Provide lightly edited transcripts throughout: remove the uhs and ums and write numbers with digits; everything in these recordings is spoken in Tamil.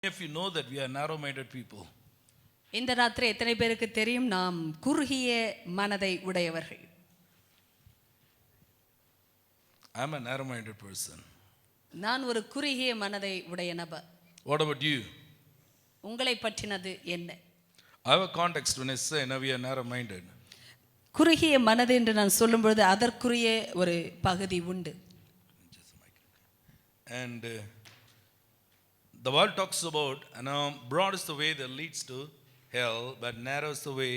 If you know that we are narrow-minded people. இந்த ராத்திரி எத்தனை பேருக்கு தெரியும் நாம் குறுகிய மனதை உடையவர்கள்? I am a narrow-minded person. நான் ஒரு குறுகிய மனதை உடைய நபர். What about you? உங்களை பற்றினது என்ன? I have a context when I say now we are narrow-minded. குறுகிய மனது என்று நான் சொல்லும் பொழுது அதற்குரிய ஒரு பகுதி உண்டு. And the world talks about, broad is the way that leads to hell, but narrow is the way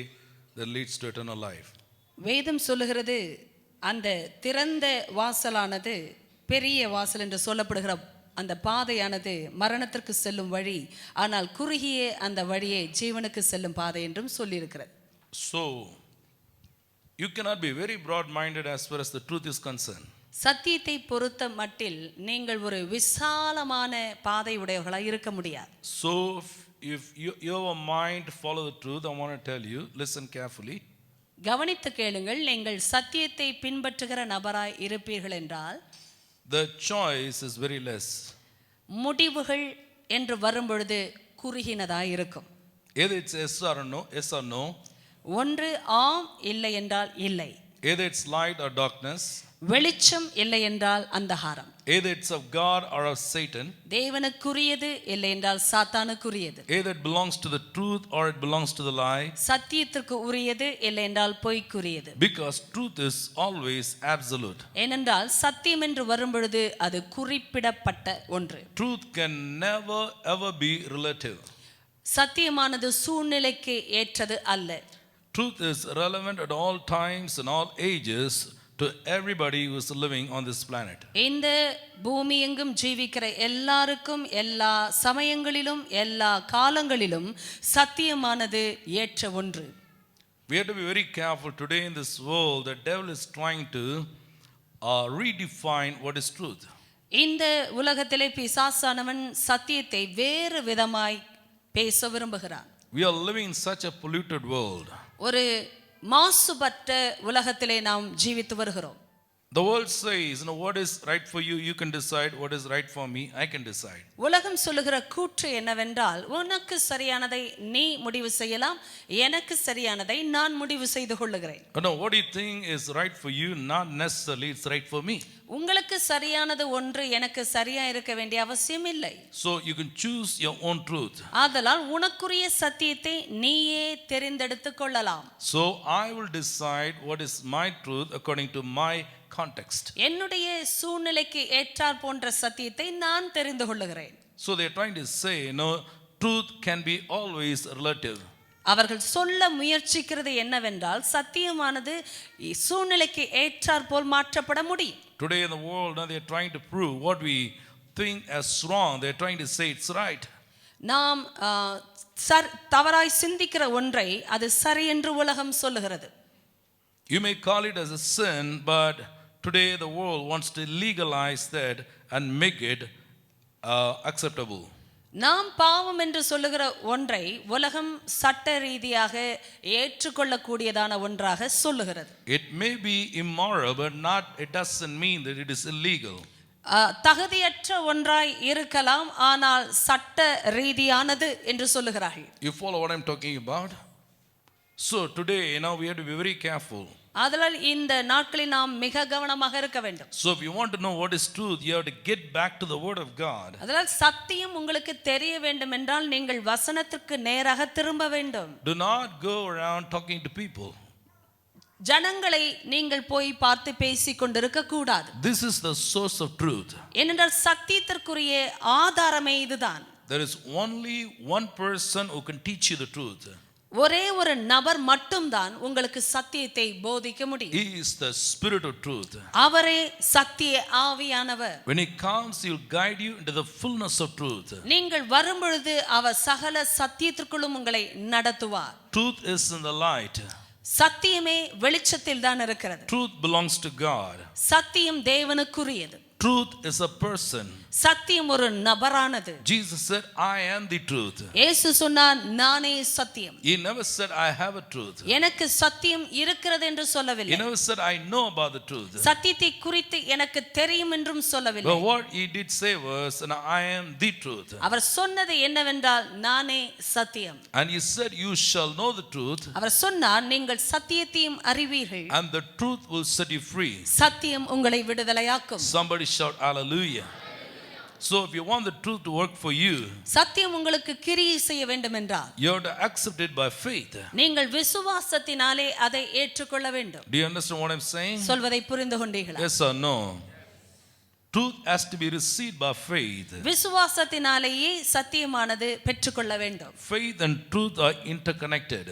that leads to eternal life. வேதம் சொல்லுகிறது அந்த திறந்த வாசலானது பெரிய வாசல் என்று சொல்லப்படுகிற அந்த பாதையானது மரணத்திற்கு செல்லும் வழி, ஆனால் குறுகிய அந்த வழியே ஜீவனுக்கு செல்லும் பாதை என்றும் சொல்லியிருக்கிறது. So you cannot be very broad-minded as far as the truth is concerned. சத்தியத்தை பொறுத்த மட்டில் நீங்கள் ஒரு விசாலமான பாதை உடையவர்களாக இருக்க முடியாது. So if your mind follow the truth, I want to tell you, listen carefully. கவனித்து கேளுங்கள். நீங்கள் சத்தியத்தை பின்பற்றுகிற நபராய் இருப்பீர்கள் என்றால் the choice is very less. முடிவுகள் என்று வரும் பொழுது குறுகினதாய் இருக்கும். Either it's yes or no, yes or no. ஒன்று ஆம், இல்லை என்றால் இல்லை. Either it's light or darkness. வெளிச்சம் இல்லை என்றால் அந்தகாரம். Either it's of God or of Satan. தேவனுக்குரியது இல்லை என்றால் சாத்தானுக்குரியது. Either it belongs to the truth or it belongs to the lie. சத்தியத்திற்கு உரியது இல்லை என்றால் பொய்க்குரியது. Because truth is always absolute. ஏனென்றால் சத்தியம் என்று வரும் பொழுது அது குறிப்பிடப்பட்ட ஒன்று. Truth can never ever be relative. சத்தியமானது சூழ்நிலைக்கு ஏற்றது அல்ல. Truth is relevant at all times and all ages to everybody who is living on this planet. இந்த பூமி எங்கும் ஜீவிக்கிற எல்லாருக்கும் எல்லா சமயங்களிலும் எல்லா காலங்களிலும் சத்தியமானது ஏற்ற ஒன்று. We have to be very careful today in this world. The devil is trying to redefine what is truth. இந்த உலகத்திலே பிசாசானவன் சத்தியத்தை வேறு விதமாய் பேச விரும்புகிறான். We are living in such a polluted world. ஒரு மாசுபட்ட உலகத்திலே நாம் ஜீவித்து வருகிறோம். The world says, what is right for you, you can decide. What is right for me, I can decide. உலகம் சொல்லுகிற கூற்று என்னவென்றால், உனக்கு சரியானதை நீ முடிவு செய்யலாம், எனக்கு சரியானதை நான் முடிவு செய்து கொள்ளுகிறேன். No, what do you think is right for you, not necessarily it's right for me. உங்களுக்கு சரியானது ஒன்று எனக்கு சரியா இருக்க வேண்டிய அவசியம் இல்லை. So you can choose your own truth. ஆதலால் உனக்குரிய சத்தியத்தை நீயே தெரிந்தெடுத்துக் கொள்ளலாம். So I will decide what is my truth according to my context. என்னுடைய சூழ்நிலைக்கு ஏற்றார் போன்ற சத்தியத்தை நான் தெரிந்து கொள்ளுகிறேன். So they are trying to say, truth can be always relative. அவர்கள் சொல்ல முயற்சிக்கிறது என்னவென்றால், சத்தியமானது சூழ்நிலைக்கு ஏற்றார் போல் மாற்றப்பட முடியும். Today in the world, they are trying to prove what we think as wrong. They are trying to say it's right. நாம் தவறாய் சிந்திக்கிற ஒன்றை அது சரி என்று உலகம் சொல்லுகிறது. You may call it as a sin, but today the world wants to legalize that and make it acceptable. நாம் பாவம் என்று சொல்லுகிற ஒன்றை உலகம் சட்ட ரீதியாக ஏற்றுக்கொள்ளக்கூடியதான ஒன்றாக சொல்லுகிறது. It may be immoral, but it doesn't mean that it is illegal. தகுதியற்ற ஒன்றாய் இருக்கலாம், ஆனால் சட்ட ரீதியானது என்று சொல்லுகிறார்கள். You follow what I'm talking about? So today, we have to be very careful. அதனால் இந்த நாட்களில் நாம் மிக கவனமாக இருக்க வேண்டும். So if you want to know what is truth, you have to get back to the word of God. அதனால் சத்தியம் உங்களுக்கு தெரிய வேண்டும் என்றால் நீங்கள் வசனத்திற்கு நேராக திரும்ப வேண்டும். Do not go around talking to people. ஜனங்களை நீங்கள் போய் பார்த்து பேசிக் கொண்டிருக்க கூடாது. This is the source of truth. ஏனென்றால் சத்தியத்திற்குரிய ஆதாரமே இதுதான். There is only one person who can teach you the truth. ஒரே ஒரு நபர் மட்டும்தான் உங்களுக்கு சத்தியத்தை போதிக்க முடியும். He is the spirit of truth. அவரே சத்திய ஆவியானவர். When he comes, he will guide you into the fullness of truth. நீங்கள் வரும் பொழுது அவர் சகல சத்தியத்திற்குள்ளும் உங்களை நடத்துவார். Truth is in the light. சத்தியமே வெளிச்சத்தில் தான் இருக்கிறது. Truth belongs to God. சத்தியம் தேவனுக்குரியது. Truth is a person. சத்தியம் ஒரு நபரானது. Jesus said, I am the truth. இயேசு சொன்னார், நானே சத்தியம். He never said, I have a truth. எனக்கு சத்தியம் இருக்கிறது என்று He சொல்லவில்லை. never said, I know about the truth. சத்தியத்தை குறித்து எனக்கு தெரியும் என்றும் சொல்லவில்லை. But what he did say was, I am the truth. அவர் சொன்னது என்னவென்றால், நானே சத்தியம். And he said, you shall know the truth. அவர் சொன்னார், நீங்கள் சத்தியத்தையும் அறிவீர்கள். And the truth will set you free. சத்தியம் உங்களை விடுதலையாக்கும். Somebody shout hallelujah. So if you want the truth to work for you, சத்தியம் உங்களுக்கு கிரியை செய்ய வேண்டும் என்றால், you have to accept it by faith. நீங்கள் விசுவாசத்தினாலே அதை ஏற்றுக்கொள்ள வேண்டும். Do you understand what I'm saying? சொல்வதை புரிந்து கொண்டீர்களா? Yes or no? Truth has to be received by faith. விசுவாசத்தினாலேயே சத்தியமானது பெற்றுக்கொள்ள வேண்டும். Faith and truth are interconnected.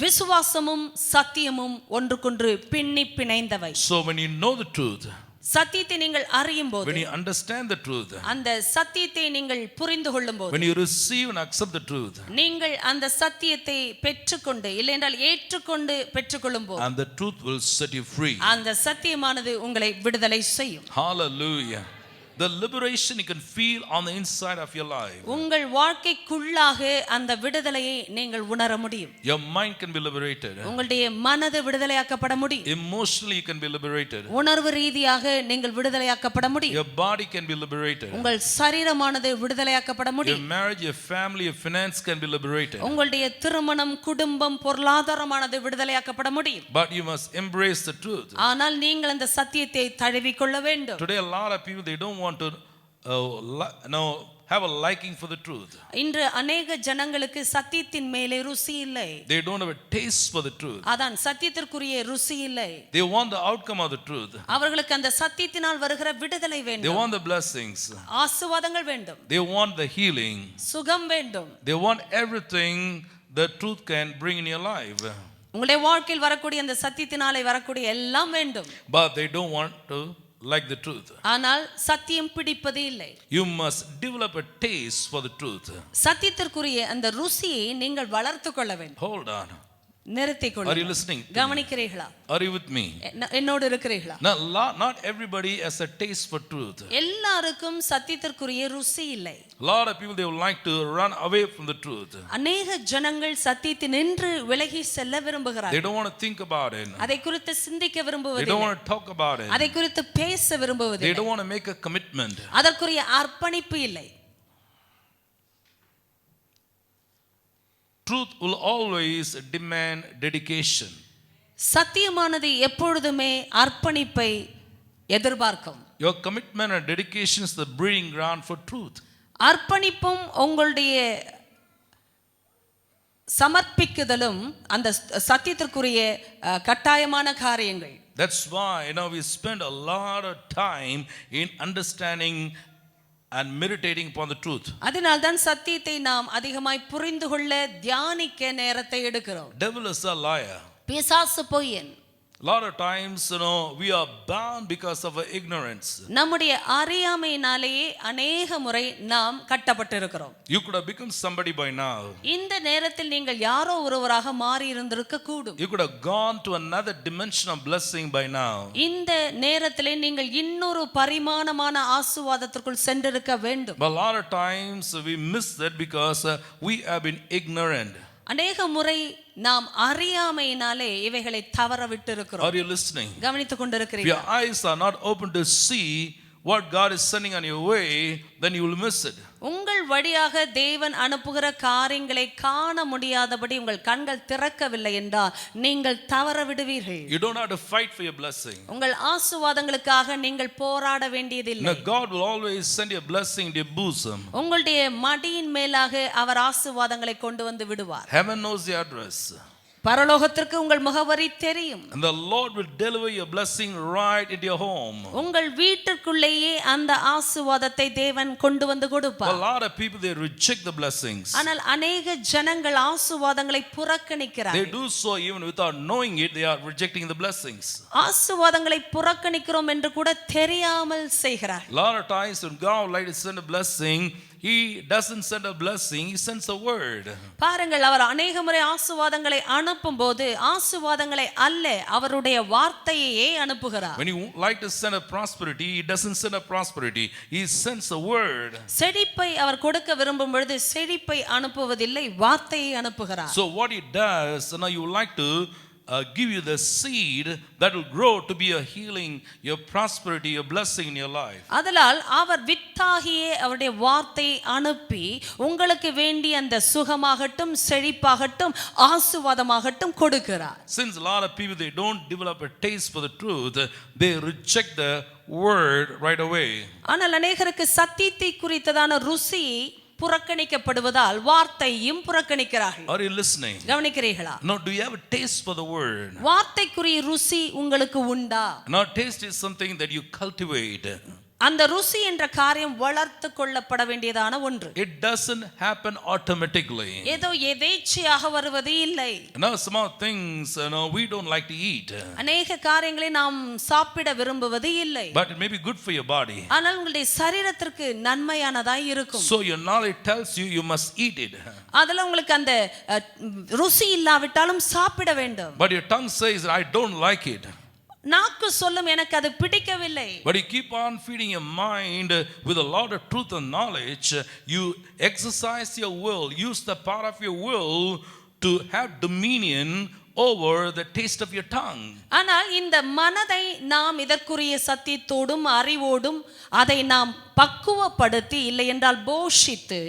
விசுவாசமும் சத்தியமும் ஒன்றுக்கொன்று பின்னி பிணைந்தவை. So when you know the truth, சத்தியத்தை நீங்கள் அறியும் போது, when you understand the truth, அந்த சத்தியத்தை நீங்கள் புரிந்து கொள்ளும் போது, when you receive and accept the truth, நீங்கள் அந்த சத்தியத்தை பெற்றுக்கொண்டு இல்லையென்றால் ஏற்றுக்கொண்டு பெற்றுக்கொள்ளும் போது, and the truth will set you free. அந்த சத்தியமானது உங்களை விடுதலை செய்யும். Hallelujah. The liberation you can feel on the inside of your life. உங்கள் வாழ்க்கைக்குள்ளாக அந்த விடுதலையை நீங்கள் உணர முடியும். Your mind can be liberated. உங்களுடைய மனது விடுதலையாக்கப்பட முடியும். Emotionally you can be liberated. உணர்வு ரீதியாக நீங்கள் விடுதலையாக்கப்பட முடியும். Your body can be liberated. உங்கள் சரீரமானது விடுதலையாக்கப்பட Your முடியும். marriage, your family, your finance can be liberated. உங்களுடைய திருமணம், குடும்பம், பொருளாதாரமானது விடுதலையாக்கப்பட முடியும். But you must embrace the truth. ஆனால் நீங்கள் அந்த சத்தியத்தை தழுவிக்கொள்ள வேண்டும். Today a lot of people, they don't want to have a liking for the truth. இன்று अनेக ஜனங்களுக்கு சத்தியத்தின் மேலே ருசி இல்லை. They don't have a taste for the truth. அதான் சத்தியத்திற்குரிய ருசி இல்லை. They want the outcome of the truth. அவர்களுக்கு அந்த சத்தியத்தினால் வருகிற விடுதலை They வேண்டும். want the blessings. ஆசீர்வாதங்கள் வேண்டும். They want the healing. சுகம் வேண்டும். They want everything the truth can bring in your life. உங்களுடைய வாழ்க்கையில் வரக்கூடிய அந்த சத்தியத்தினாலே வரக்கூடிய எல்லாம் வேண்டும். But they don't want to like the truth. ஆனால் சத்தியம் பிடிப்பது இல்லை. You must develop a taste for the truth. சத்தியத்திற்குரிய அந்த ருசியை நீங்கள் வளர்த்துக் கொள்ள வேண்டும். Hold on. நிறுத்திக் Are you கொள்ளுங்கள். listening? கவனிக்கிறீர்களா? Are you with me? என்னோடு இருக்கிறீர்களா? Now, not everybody has a taste for truth. எல்லாருக்கும் சத்தியத்திற்குரிய ருசி இல்லை. A lot of people, they would like to run away from the truth. அநேக ஜனங்கள் சத்தியத்தை நின்று விலகி செல்ல They விரும்புகிறார்கள். don't want to think about it. அதை குறித்து சிந்திக்க They don't விரும்புவதில்லை. want to talk about it. அதை குறித்து பேச They விரும்புவதில்லை. don't want to make a commitment. அதற்குரிய அர்ப்பணிப்பு இல்லை. Truth will always demand dedication. சத்தியமானது எப்பொழுதுமே அர்ப்பணிப்பை எதிர்பார்க்கும். Your commitment and dedication is the breeding ground for truth. அர்ப்பணிப்பும் உங்களுடைய சமர்ப்பிக்குதலும் அந்த சத்தியத்திற்குரிய கட்டாயமான காரியங்கள். That's why we spend a lot of time in understanding and meditating upon the truth. அதனால் தான் சத்தியத்தை நாம் அதிகமாய் புரிந்து கொள்ள தியானிக்க நேரத்தை எடுக்கிறோம். Devil is a liar. பிசாசு பொய்யன். A lot of times, we are bound because of our ignorance. நம்முடைய அறியாமையினாலேயே அநேக முறை நாம் கட்டப்பட்டிருக்கிறோம். You could have become somebody by now. இந்த நேரத்தில் நீங்கள் யாரோ ஒருவராக மாறி இருந்திருக்க கூடும். You could have gone to another dimension of blessing by now. இந்த நேரத்திலே நீங்கள் இன்னொரு பரிமாணமான ஆசீர்வாதத்திற்குள் சென்றிருக்க வேண்டும். But a lot of times we miss that because we have been ignorant. அநேக முறை நாம் அறியாமையினாலே இவைகளை தவற விட்டு இருக்கிறோம். Are you listening? கவனித்துக் If கொண்டிருக்கிறீர்கள்? your eyes are not open to see what God is sending on your way, then you will miss it. உங்கள் வழியாக தேவன் அனுப்புகிற காரியங்களை காண முடியாதபடி உங்கள் கண்கள் திறக்கவில்லை என்றால் நீங்கள் தவற விடுவீர்கள். You don't have to fight for your blessing. உங்கள் ஆசீர்வாதங்களுக்காக நீங்கள் போராட வேண்டியதில்லை. No, God will always send you a blessing in your bosom. உங்களுடைய மடியின் மேலாக அவர் ஆசீர்வாதங்களை கொண்டு வந்து விடுவார். Heaven knows the address. பரலோகத்திற்கு உங்கள் முகவரி தெரியும். And the Lord will deliver your blessing right into your home. உங்கள் வீட்டுக்குள்ளேயே அந்த ஆசீர்வாதத்தை தேவன் கொண்டு வந்து கொடுப்பார். A lot of people, they reject the blessings. ஆனால் அநேக ஜனங்கள் ஆசீர்வாதங்களை They புறக்கணிக்கிறார்கள். do so even without knowing it, they are rejecting the blessings. ஆசீர்வாதங்களை புறக்கணிக்கிறோம் என்று கூட தெரியாமல் செய்கிறார்கள். A lot of times when God would like to send a blessing, He doesn't send a blessing, He sends a word. பாருங்கள், அவர் அநேக முறை ஆசீர்வாதங்களை அனுப்பும்போது ஆசீர்வாதங்களை அல்ல, அவருடைய வார்த்தையையே அனுப்புகிறார். When you like to send a prosperity, He doesn't send a prosperity, He sends a word. செழிப்பை அவர் கொடுக்க விரும்பும் பொழுது செழிப்பை அனுப்புவதில்லை, வார்த்தையை அனுப்புகிறார். So what He does, now you like to give you the seed that will grow to be a healing, your prosperity, your blessing in your life. அதனால் அவர் வித்தாகியே அவருடைய வார்த்தை அனுப்பி உங்களுக்கு வேண்டிய அந்த சுகமாகட்டும் செழிப்பாகட்டும் ஆசீர்வாதமாகட்டும் கொடுக்கிறார். Since a lot of people, they don't develop a taste for the truth, they reject the word right away. ஆனால் அநேகருக்கு சத்தியத்தை குறித்ததான ருசி புறக்கணிக்கப்படுவதால் வார்த்தையும் புறக்கணிக்கிறார்கள். Are you listening? கவனிக்கிறீர்களா? Now, do you have a taste for the word? வார்த்தைக்குரிய ருசி உங்களுக்கு உண்டா? Now, taste is something that you cultivate. அந்த ருசி என்ற காரியம் வளர்த்து கொள்ளப்பட வேண்டியதான ஒன்று. It doesn't happen automatically. ஏதோ எதேச்சையாக வருவது இல்லை. Now, some of things, we don't like to eat. அநேக காரியங்களை நாம் சாப்பிட விரும்புவது இல்லை. But it may be good for your body. ஆனால் உங்களுடைய சரீரத்திற்கு நன்மையானதாய் இருக்கும். So your knowledge tells you you must eat it. அதல உங்களுக்கு அந்த ருசி இல்லாவிட்டாலும் சாப்பிட வேண்டும். But your tongue says, I don't like it. நாக்கு சொல்லும் எனக்கு அது பிடிக்கவில்லை. But you keep on feeding your mind with a lot of truth and knowledge. You exercise your will, use the power of your will to have dominion over the taste of your tongue. ஆனால் இந்த மனதை நாம் இதற்குரிய சத்தியத்தோடும் அறிவோடும் அதை நாம் பக்குவப்படுத்தி இல்லை என்றால் போஷித்து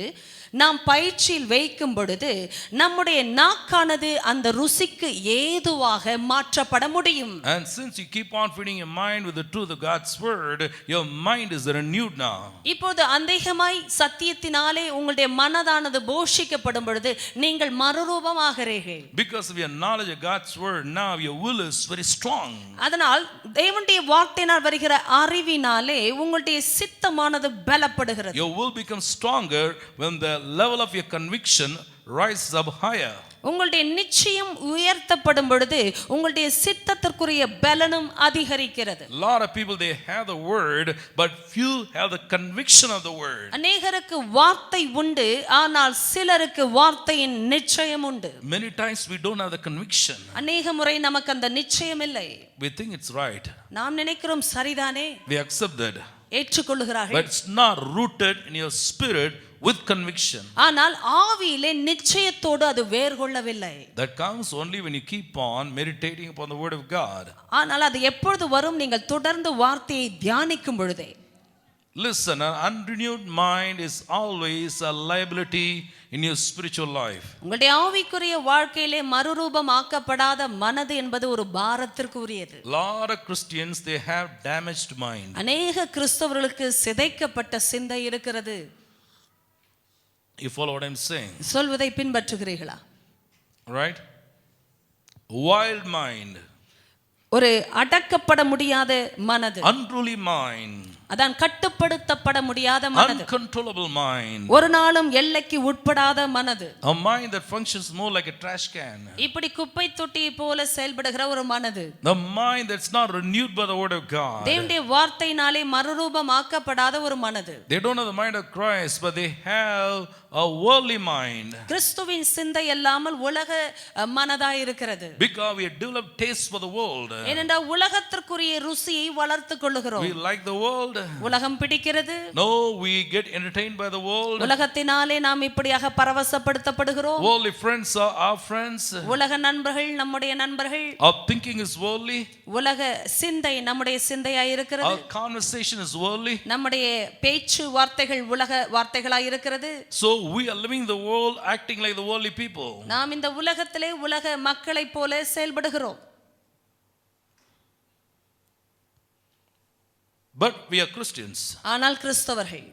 நாம் பயிற்சியில் வைக்கும் பொழுது நம்முடைய நாக்கானது அந்த ருசிக்கு ஏதுவாக மாற்றப்பட முடியும். And since you keep on feeding your mind with the truth of God's word, your mind is renewed now. இப்போது அந்தேகமாய் சத்தியத்தினாலே உங்களுடைய மனதானது போஷிக்கப்படும் பொழுது நீங்கள் மறுரூபமாகிறீர்கள். Because of your knowledge of God's word, now your will is very strong. அதனால் தேவனுடைய வார்த்தையினால் வருகிற அறிவினாலே உங்களுடைய சித்தமானது பலப்படுகிறது. Your will becomes stronger when the level of your conviction rises up higher. உங்களுடைய நிச்சயம் உயர்த்தப்படும் பொழுது உங்களுடைய சித்தத்திற்குரிய பலனும் அதிகரிக்கிறது. A lot of people, they have the word, but few have the conviction of the word. அநேகருக்கு வார்த்தை உண்டு, ஆனால் சிலருக்கு வார்த்தையின் நிச்சயம் உண்டு. Many times we don't have the conviction. அநேக முறை நமக்கு அந்த நிச்சயம் இல்லை. We think it's right. நாம் நினைக்கிறோம் சரிதானே, We accept that. ஏற்றுக்கொள்கிறார்கள். But it's not rooted in your spirit with conviction. ஆனால் ஆவியிலே நிச்சயத்தோடு அது வேர் கொள்ளவில்லை. That comes only when you keep on meditating upon the word of God. ஆனால் அது எப்பொழுது வரும்? நீங்கள் தொடர்ந்து வார்த்தையை தியானிக்கும் பொழுதே. Listen, an unrenewed mind is always a liability in your spiritual life. உங்களுடைய ஆவிக்குரிய வாழ்க்கையிலே மறுரூபமாக்கப்படாத மனது என்பது ஒரு பாரத்திற்கு உரியது. Lot of Christians, they have damaged mind. அநேக கிறிஸ்தவர்களுக்கு சிதைக்கப்பட்ட சிந்தை இருக்கிறது. You follow what I'm saying? சொல்வதை பின்பற்றுகிறீர்களா? Right? Wild mind. ஒரு அடக்கப்பட முடியாத மனது. Unruly mind. அதான் கட்டுப்படுத்தப்பட முடியாத மனது. Uncontrollable mind. ஒரு நாளும் எல்லைக்கு உட்படாத மனது. A mind that functions more like a trash can. இப்படி குப்பை தொட்டியை போல செயல்படுகிற ஒரு மனது. The mind that's not renewed by the word of God. தேவனுடைய வார்த்தையினாலே மறுரூபமாக்கப்படாத ஒரு மனது. They don't have the mind of Christ, but they have a worldly mind. கிறிஸ்துவின் சிந்தை இல்லாமல் உலக மனதாய் இருக்கிறது. Because we have developed taste for the world. ஏனென்றால் உலகத்திற்குரிய ருசியை வளர்த்துக் கொள்ளுகிறோம். We like the world. உலகம் பிடிக்கிறது. No, we get entertained by the world. உலகத்தினாலே நாம் இப்படியாக பரவசப்படுத்தப்படுகிறோம். Worldly friends are our friends. உலக நண்பர்கள் நம்முடைய நண்பர்கள். Our thinking is worldly. உலக சிந்தை நம்முடைய சிந்தையாய் இருக்கிறது. Our conversation is worldly. நம்முடைய பேச்சு வார்த்தைகள் உலக வார்த்தைகளாய் இருக்கிறது. So we are living the world, acting like the worldly people. நாம் இந்த உலகத்திலே உலக மக்களைப் போல செயல்படுகிறோம். But we are Christians. ஆனால் கிறிஸ்தவர்கள்.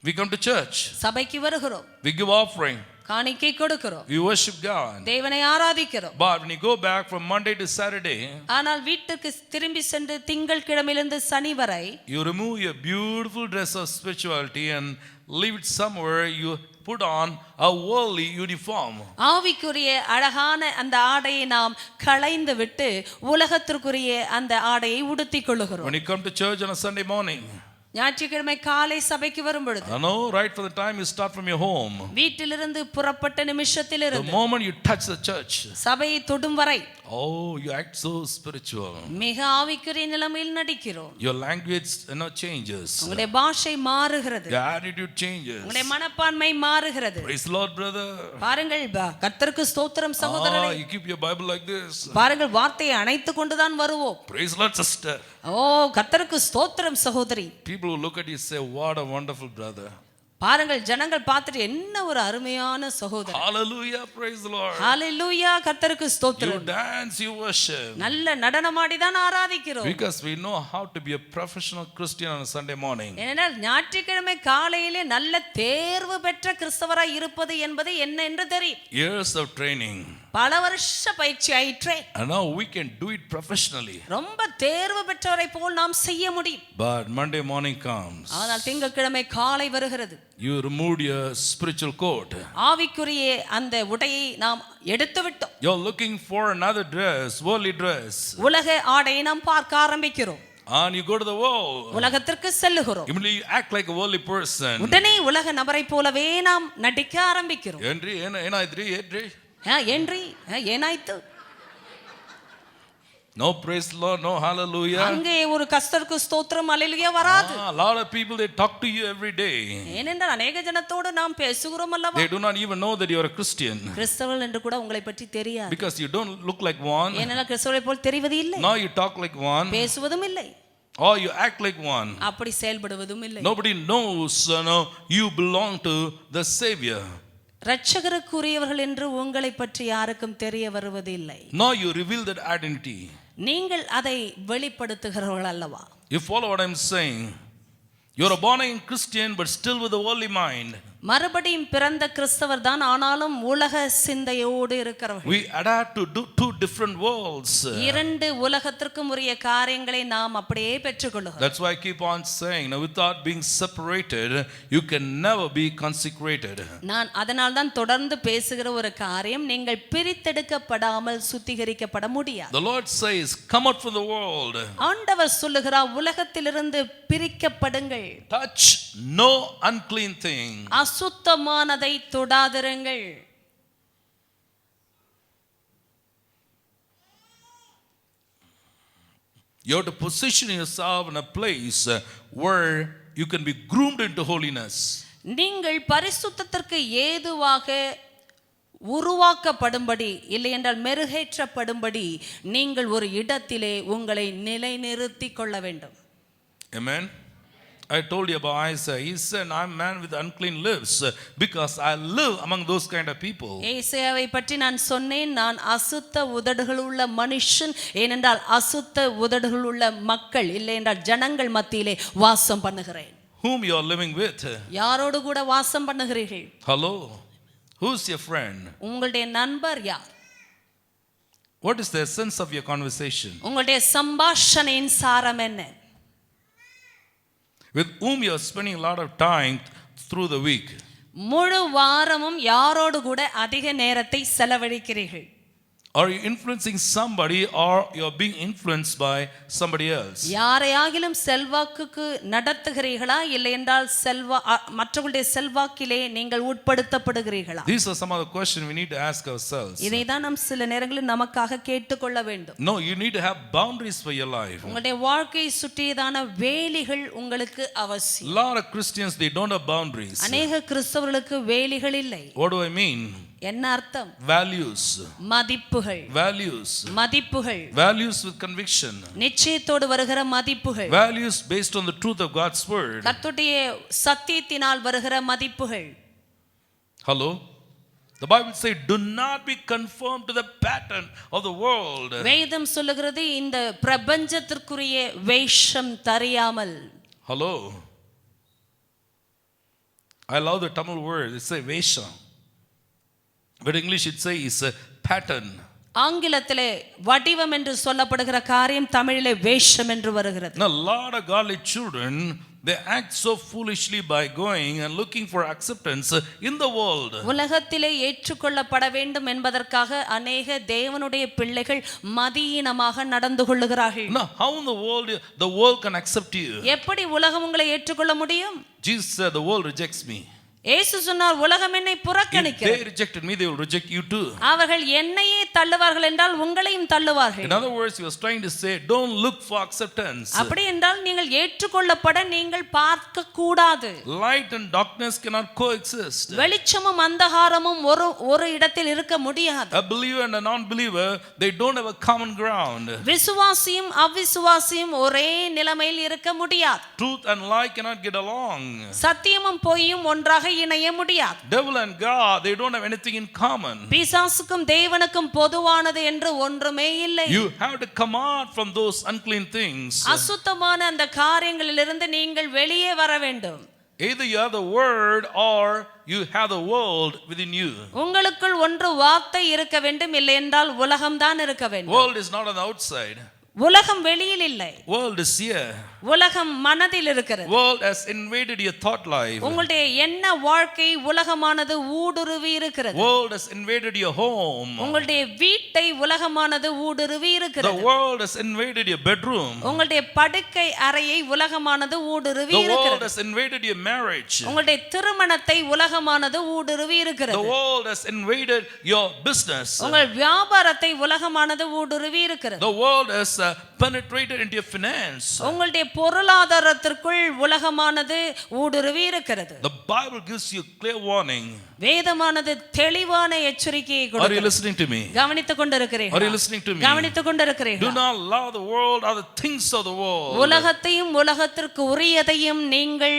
We come to church. சபைக்கு வருகிறோம். We give offering. காணிக்கை கொடுக்கிறோம். We worship God. தேவனை ஆராதிக்கிறோம். But when you go back from Monday to Saturday, ஆனால் வீட்டுக்கு திரும்பி சென்று திங்கள் கிழமையிலிருந்து சனி வரை you remove your beautiful dress of spirituality and leave it somewhere. You put on a worldly uniform. ஆவிக்குரிய அழகான அந்த ஆடையை நாம் களைந்து விட்டு உலகத்திற்குரிய அந்த ஆடையை உடுத்திக் கொள்ளுகிறோம். When you come to church on a Sunday morning, ஞாயிற்றுக்கிழமை காலை சபைக்கு வரும் பொழுது I know, right from the time you start from your home, வீட்டிலிருந்து புறப்பட்ட the நிமிஷத்திலிருந்து moment you touch the church, சபையை தொடும் வரை oh, you act so spiritual. மிக ஆவிக்குரிய நிலைமையில் நடிக்கிறோம். Your language, changes. உங்களுடைய பாஷை மாறுகிறது. Your attitude changes. உங்களுடைய மனப்பான்மை மாறுகிறது. Praise the Lord, brother. பாருங்கள் கர்த்தருக்கு ஸ்தோத்திரம் சகோதரரே. You keep your Bible like this. பாருங்கள் வார்த்தையை அணைத்துக் கொண்டுதான் வருவோம். Praise the Lord, sister. ஓ கர்த்தருக்கு ஸ்தோத்திரம் சகோதரி. People who look at you say, what a wonderful brother. பாருங்கள் ஜனங்கள் பார்த்துட்டு என்ன ஒரு அருமையான சகோதரர். Hallelujah, praise the Lord. ஹalleluya கர்த்தருக்கு ஸ்தோத்திரம். You dance, you worship. நல்ல நடனமாடி தான் ஆராதிக்கிறோம். Because we know how to be a professional Christian on a Sunday morning. ஏனென்றால் ஞாயிற்றுக்கிழமை காலையிலே நல்ல தேர்வு பெற்ற கிறிஸ்தவராய் இருப்பது என்பது என்ன என்று தெரியும். Years of training. பல வருஷ பயிற்சி ஆயிற்றே. And now we can do it professionally. ரொம்ப தேர்வு பெற்றவரை போல் நாம் செய்ய முடியும். But Monday morning comes. ஆனால் திங்கட்கிழமை காலை வருகிறது. You removed your spiritual coat. ஆவிக்குரிய அந்த உடையை நாம் எடுத்து விட்டோம். You're looking for another dress, worldly dress. உலக ஆடையை நாம் பார்க்க ஆரம்பிக்கிறோம். And you go to the world. உலகத்திற்கு செல்லுகிறோம். Immediately you act like a worldly person. உடனே உலக நபரை போலவே நாம் நடிக்க ஆரம்பிக்கிறோம். Entry. ஏனாய்த்து No praise the Lord, no hallelujah. அங்கே ஒரு கர்த்தருக்கு ஸ்தோத்திரம் அல்லேலூயா வராது. A lot of people, they talk to you every day. ஏனென்றால் अनेक ஜனத்தோடு நாம் பேசுகிறோம் அல்லவா. They do not even know that you are a Christian. கிறிஸ்தவர்கள் என்று கூட உங்களை பற்றி தெரியாது. Because you don't look like one. ஏனென்றால் கிறிஸ்தவரை போல் தெரிவது இல்லை. Now you talk like one. பேசுவதும் இல்லை. Or you act like one. அப்படி செயல்படுவதும் இல்லை. Nobody knows, you belong to the Savior. இரட்சகருக்குரியவர்கள் என்று உங்களை பற்றி யாருக்கும் தெரிய வருவதில்லை. Now you reveal that identity. நீங்கள் அதை வெளிப்படுத்துகிறவர்கள் அல்லவா. You follow what I'm saying. You're a born again Christian but still with a worldly mind. மறுபடியும் பிறந்த கிறிஸ்தவர் தான் ஆனாலும் உலக சிந்தையோடு இருக்கிறவர்கள். We adapt to two different worlds. இரண்டு உலகத்திற்கும் உரிய காரியங்களை நாம் அப்படியே பெற்றுக்கொள்கிறோம். That's why I keep on saying, now without being separated you can never be consecrated. நான் அதனால் தான் தொடர்ந்து பேசுகிற ஒரு காரியம், நீங்கள் பிரித்தெடுக்கப்படாமல் சுத்திகரிக்கப்பட முடியாது. The Lord says, come out from the world. ஆண்டவர் சொல்லுகிறார், உலகத்திலிருந்து பிரிக்கப்படுங்கள். Touch no unclean thing. அசுத்தமானதை தொடாதிருங்கள். You have to position yourself in a place where you can be groomed into holiness. நீங்கள் பரிசுத்தத்திற்கு ஏதுவாக உருவாக்கப்படும்படி, இல்லை என்றால் மெருகேற்றப்படும்படி நீங்கள் ஒரு இடத்திலே உங்களை நிலைநிறுத்திக் கொள்ள வேண்டும். Amen. I told you about Isaiah. He said, I'm a man with unclean lips because I live among those kind of people. ஏசாயாவை பற்றி நான் சொன்னேன், நான் அசுத்த உதடுகள் உள்ள மனுஷன், ஏனென்றால் அசுத்த உதடுகள் உள்ள மக்கள், இல்லை என்றால் ஜனங்கள் மத்தியிலே வாசம் பண்ணுகிறேன். Whom you are living with? யாரோடு கூட வாசம் பண்ணுகிறீர்கள்? Hello. Who's your friend? உங்களுடைய நண்பர் யார்? What is the essence of your conversation? உங்களுடைய சம்பாஷணையின் சாரம் என்ன? With whom you are spending a lot of time through the week? முழு வாரமும் யாரோடு கூட அதிக நேரத்தை செலவழிக்கிறீர்கள்? Are you influencing somebody or you are being influenced by somebody else? யாரையாகிலும் செல்வாக்குக்கு நடத்துகிறீர்களா, இல்லை என்றால் மற்றவர்களுடைய செல்வாக்கிலே நீங்கள் உட்படுத்தப்படுகிறீர்களா? These are some of the questions we need to ask ourselves. இதை தான் நாம் சில நேரங்களில் நமக்காக கேட்டுக்கொள்ள வேண்டும். No, you need to have boundaries for your life. உங்களுடைய வாழ்க்கையை சுற்றியதான வேலிகள் உங்களுக்கு அவசியம். A lot of Christians, they don't have boundaries. அநேக கிறிஸ்தவர்களுக்கு வேலிகள் இல்லை. What do I mean? என்ன அர்த்தம்? Values. மதிப்புகள். Values. மதிப்புகள். Values with conviction. நிச்சயத்தோடு வருகிற மதிப்புகள். Values based on the truth of God's word. கர்த்தருடைய சத்தியத்தினால் வருகிற மதிப்புகள். Hello. The Bible says, do not be conformed to the pattern of the world. வேதம் சொல்லுகிறது, இந்த பிரபஞ்சத்திற்குரிய வேஷம் தரியாமல். Hello. I love the Tamil word. It's a vesha. But English it says is a pattern. ஆங்கிலத்திலே வடிவம் என்று சொல்லப்படுகிற காரியம் தமிழிலே வேஷம் என்று வருகிறது. Now a lot of godly children, They act so foolishly by going and looking for acceptance in the world. உலகத்திலே ஏற்றுக்கொள்ளப்பட வேண்டும் என்பதற்காக அநேக தேவனுடைய பிள்ளைகள் மதியீனமாக நடந்து கொள்ளுகிறார்கள். Now, how in the world can accept you? எப்படி உலகம் உங்களை ஏற்றுக்கொள்ள முடியும்? Jesus said, the world rejects me. இயேசு சொன்னார், உலகம் என்னை If புறக்கணிக்கிறது. they rejected me, they will reject you too. அவர்கள் என்னையே தள்ளுவார்கள் என்றால் உங்களையும் தள்ளுவார்கள். In other words, he was trying to say, don't look for acceptance. அப்படி என்றால் நீங்கள் ஏற்றுக்கொள்ளப்பட நீங்கள் பார்க்க கூடாது. Light and darkness cannot coexist. வெளிச்சமும் அந்தகாரமும் ஒரு இடத்தில் இருக்க முடியாது. A believer and a non-believer, they don't have a common ground. விசுவாசியும் அவிசுவாசியும் ஒரே நிலைமையில் இருக்க முடியாது. Truth and lie cannot get along. சத்தியமும் பொய்யும் ஒன்றாக இணைய முடியாது. Devil and God, they don't have anything in common. பிசாசுக்கும் தேவனுக்கும் பொதுவானது என்று ஒன்றுமே இல்லை. You have to come out from those unclean things. அசுத்தமான அந்த காரியங்களிலிருந்து நீங்கள் வெளியே வர வேண்டும். Either you have the word or you have the world within you. உங்களுக்குள் ஒன்று வார்த்தை இருக்க வேண்டும், இல்லை என்றால் உலகம்தான் இருக்க வேண்டும். World is not on the outside. உலகம் வெளியில் இல்லை. World is here. உலகம் மனதில் இருக்கிறது. World has invaded your thought life. உங்களுடைய எண்ண வாழ்க்கை உலகமானது ஊடுருவி இருக்கிறது. World has invaded your home. உங்களுடைய வீட்டை உலகமானது ஊடுருவி இருக்கிறது. The world has invaded your bedroom. உங்களுடைய படுக்கை அறையை உலகமானது ஊடுருவி The world இருக்கிறது. has invaded your marriage. உங்களுடைய திருமணத்தை உலகமானது ஊடுருவி இருக்கிறது. The world has invaded your business. உங்கள் வியாபாரத்தை உலகமானது ஊடுருவி இருக்கிறது. The world has penetrated into your finance. உங்களுடைய பொருளாதாரத்திற்குள் உலகமானது ஊடுருவி இருக்கிறது. The Bible gives you clear warning. வேதமானது தெளிவான எச்சரிக்கையை Are you கொடுக்கிறது. listening to me? கவனித்துக் கொண்டிருக்கிறீர்களா? Are you listening to me? கவனித்துக் கொண்டிருக்கிறீர்களா? Do not love the world or the things of the world. உலகத்தையும் உலகத்திற்கு உரியதையும் நீங்கள்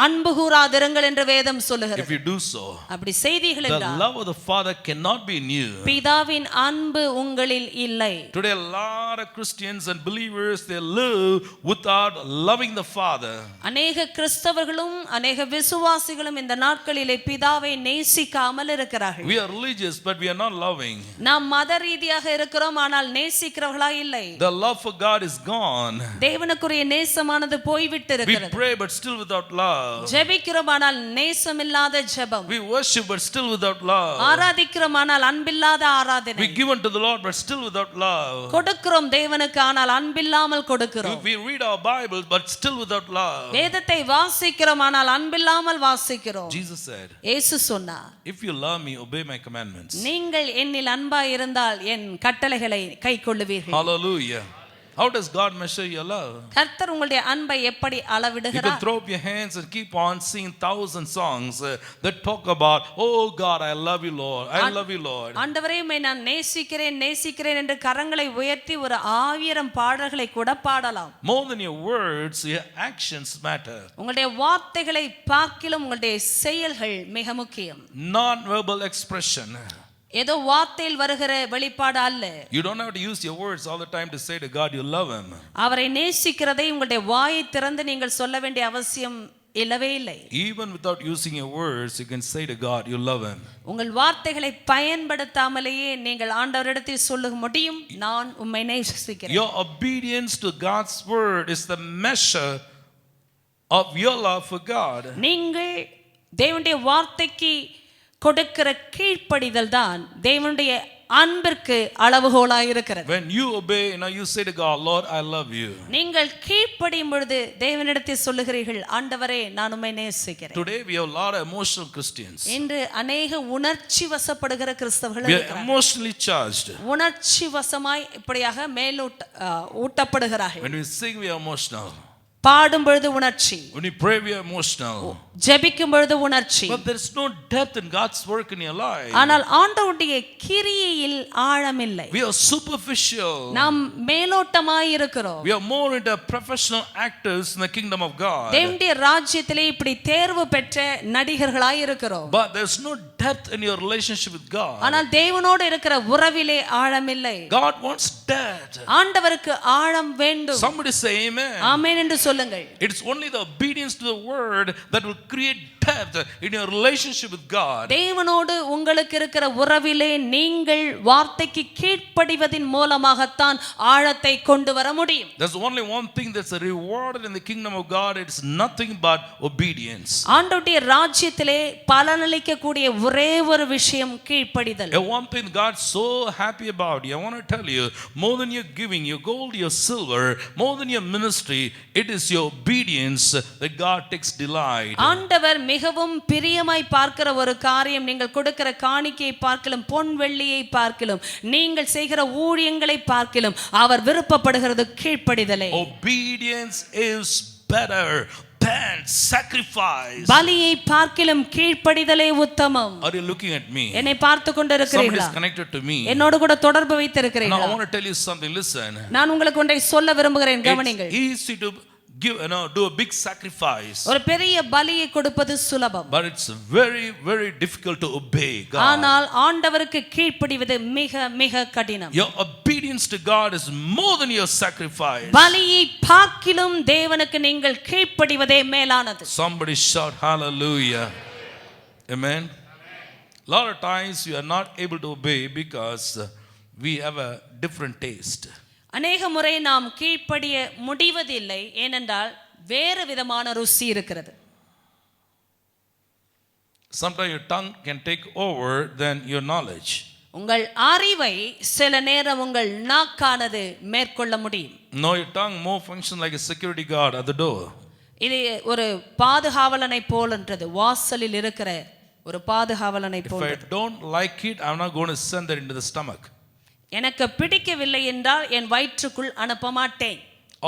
அன்பு கூறாதிருங்கள் என்று வேதம் சொல்லுகிறது. If you do so, அப்படி செய்தீர்கள் the என்றால் love of the Father cannot be in you. பிதாவின் அன்பு உங்களில் இல்லை. Today a lot of Christians and believers, they live without loving the Father. அநேக கிறிஸ்தவர்களும் அநேக விசுவாசிகளும் இந்த நாட்களிலே பிதாவை நேசிக்காமல் இருக்கிறார்கள். We are religious but we are not loving. நாம் மத ரீதியாக இருக்கிறோம், ஆனால் நேசிக்கிறவர்களா இல்லை. The love for God is gone. தேவனுக்குரிய நேசமானது போய்விட்டு We இருக்கிறது. pray but still without love. ஜெபிக்கிறோம், ஆனால் நேசமில்லாத ஜெபம். We worship but still without love. ஆராதிக்கிறோம், ஆனால் அன்பில்லாத ஆராதனை. We give unto the Lord but still without love. கொடுக்கிறோம் தேவனுக்கு, ஆனால் அன்பில்லாமல் கொடுக்கிறோம். We read our Bible but still without love. வேதத்தை வாசிக்கிறோம், ஆனால் அன்பில்லாமல் வாசிக்கிறோம். Jesus said, இயேசு சொன்னார், if you love me, obey my commandments. நீங்கள் என்னில் அன்பாய் இருந்தால் என் கட்டளைகளை கைக்கொள்ளுவீர்கள். Hallelujah. How does God measure your love? கர்த்தர் உங்களுடைய அன்பை எப்படி You can அளவிடுகிறார்? throw up your hands and keep on singing 1,000 songs that talk about, oh God, I love you, Lord. I love you, Lord. ஆண்டவரே, உம்மை நான் நேசிக்கிறேன் நேசிக்கிறேன் என்று கரங்களை உயர்த்தி ஒரு 1000 பாடல்களை கூட பாடலாம். More than your words, your actions matter. உங்களுடைய வார்த்தைகளை பார்க்கிலும் உங்களுடைய செயல்கள் மிக முக்கியம். Non-verbal expression. ஏதோ வார்த்தையில் வருகிற வெளிப்பாடு அல்ல. You don't have to use your words all the time to say to God you love him. அவரை நேசிக்கிறதை உங்களுடைய வாயை திறந்து நீங்கள் சொல்ல வேண்டிய அவசியம் இல்லவே இல்லை. Even without using your words, you can say to God you love him. உங்கள் வார்த்தைகளை பயன்படுத்தாமலேயே நீங்கள் ஆண்டவரிடத்தில் சொல்ல முடியும், நான் உம்மை நேசிக்கிறேன். Your obedience to God's word is the measure of your love for God. நீங்கள் தேவனுடைய வார்த்தைக்கு கொடுக்கிற கீழ்ப்படிதல் தான் தேவனுடைய அன்பிற்கு அளவுகோலாய் இருக்கிறது. When you obey, you say to God, Lord, I love you. நீங்கள் கீழ்ப்படியும் பொழுது தேவனிடத்தில் சொல்லுகிறீர்கள், ஆண்டவரே நான் உம்மை நேசிக்கிறேன். Today we have a lot of emotional Christians. இன்று அநேக உணர்ச்சி வசப்படுகிற கிறிஸ்தவர்கள் We are இருக்கிறார்கள். emotionally charged. உணர்ச்சி வசமாய் இப்படியாக ஊட்டப்படுகிறார்கள். When we sing, we are emotional. பாடும் பொழுது உணர்ச்சி, When we pray, we are emotional. ஜெபிக்கும் பொழுது உணர்ச்சி. But there is no depth in God's work in your life. ஆனால் ஆண்டவருடைய கிரியையில் ஆழம் இல்லை. We are superficial. நாம் மேலோட்டமாய் இருக்கிறோம். We are more into professional actors in the kingdom of God. தேவனுடைய ராஜ்யத்திலே இப்படி தேர்வு பெற்ற நடிகர்களாய் இருக்கிறோம். But there is no depth in your relationship with God. ஆனால் தேவனோடு இருக்கிற உறவிலே ஆழம் இல்லை. God wants depth. ஆண்டவருக்கு ஆழம் வேண்டும். Somebody say amen. ஆமென் என்று சொல்லுங்கள். It's only the obedience to the word that will create depth in your relationship with God. தேவனோடு உங்களுக்கு இருக்கிற உறவிலே நீங்கள் வார்த்தைக்கு கீழ்ப்படிவதின் மூலமாகத்தான் ஆழத்தை கொண்டு வர முடியும். There's only one thing that's rewarded in the kingdom of God. It's nothing but obedience. ஆண்டவருடைய ராஜ்யத்திலே பலனளிக்கக்கூடிய ஒரே ஒரு விஷயம் கீழ்ப்படிதல். And one thing God's so happy about you, I want to tell you, more than your giving, your gold, your silver, more than your ministry, it is your obedience that God takes delight. ஆண்டவர் மிகவும் பிரியமாய் பார்க்கிற ஒரு காரியம் நீங்கள் கொடுக்கிற காணிக்கையை பார்க்கலாம், பொன் வெள்ளியை பார்க்கலாம், நீங்கள் செய்கிற ஊழியங்களை பார்க்கலாம், அவர் விருப்பப்படுகிறது கீழ்ப்படிதலே. Obedience is better than sacrifice. பலியை பார்க்கிலும் கீழ்ப்படிதலே உத்தமம். Are you looking at me? என்னை பார்த்து கொண்டிருக்கிறீர்களா? Somebody is connected to me. என்னோடு கூட தொடர்பு Now வைத்திருக்கிறீர்களா? I want to tell you something. Listen. நான் உங்களுக்கு ஒன்றை சொல்ல விரும்புகிறேன், கவனிங்கள். It's easy to give, do a big sacrifice. ஒரு பெரிய பலியை கொடுப்பது சுலபம். But it's very, very difficult to obey God. ஆனால் ஆண்டவருக்கு கீழ்ப்படிவது மிக மிக கடினம். Your obedience to God is more than your sacrifice. பலியை பார்க்கிலும் தேவனுக்கு நீங்கள் கீழ்ப்படிவதே மேலானது. Somebody shout hallelujah. Amen. A lot of times we are not able to obey because we have a different taste. அநேக முறை நாம் கீழ்ப்படிய முடிவதில்லை, ஏனென்றால் வேறு விதமான ருசி இருக்கிறது. Sometimes your tongue can take over than your knowledge. உங்கள் அறிவை சில நேரம் உங்கள் நாக்கானது மேற்கொள்ள முடியும். No, your tongue more functions like a security guard at the door. இது ஒரு பாதுகாவலனை போலன்றது, வாசலில் இருக்கிற ஒரு பாதுகாவலனை If போல. I don't like it, I'm not going to send that into the stomach. எனக்கு பிடிக்கவில்லை என்றால் என் வயிற்றுக்குள் அனுப்ப மாட்டேன்.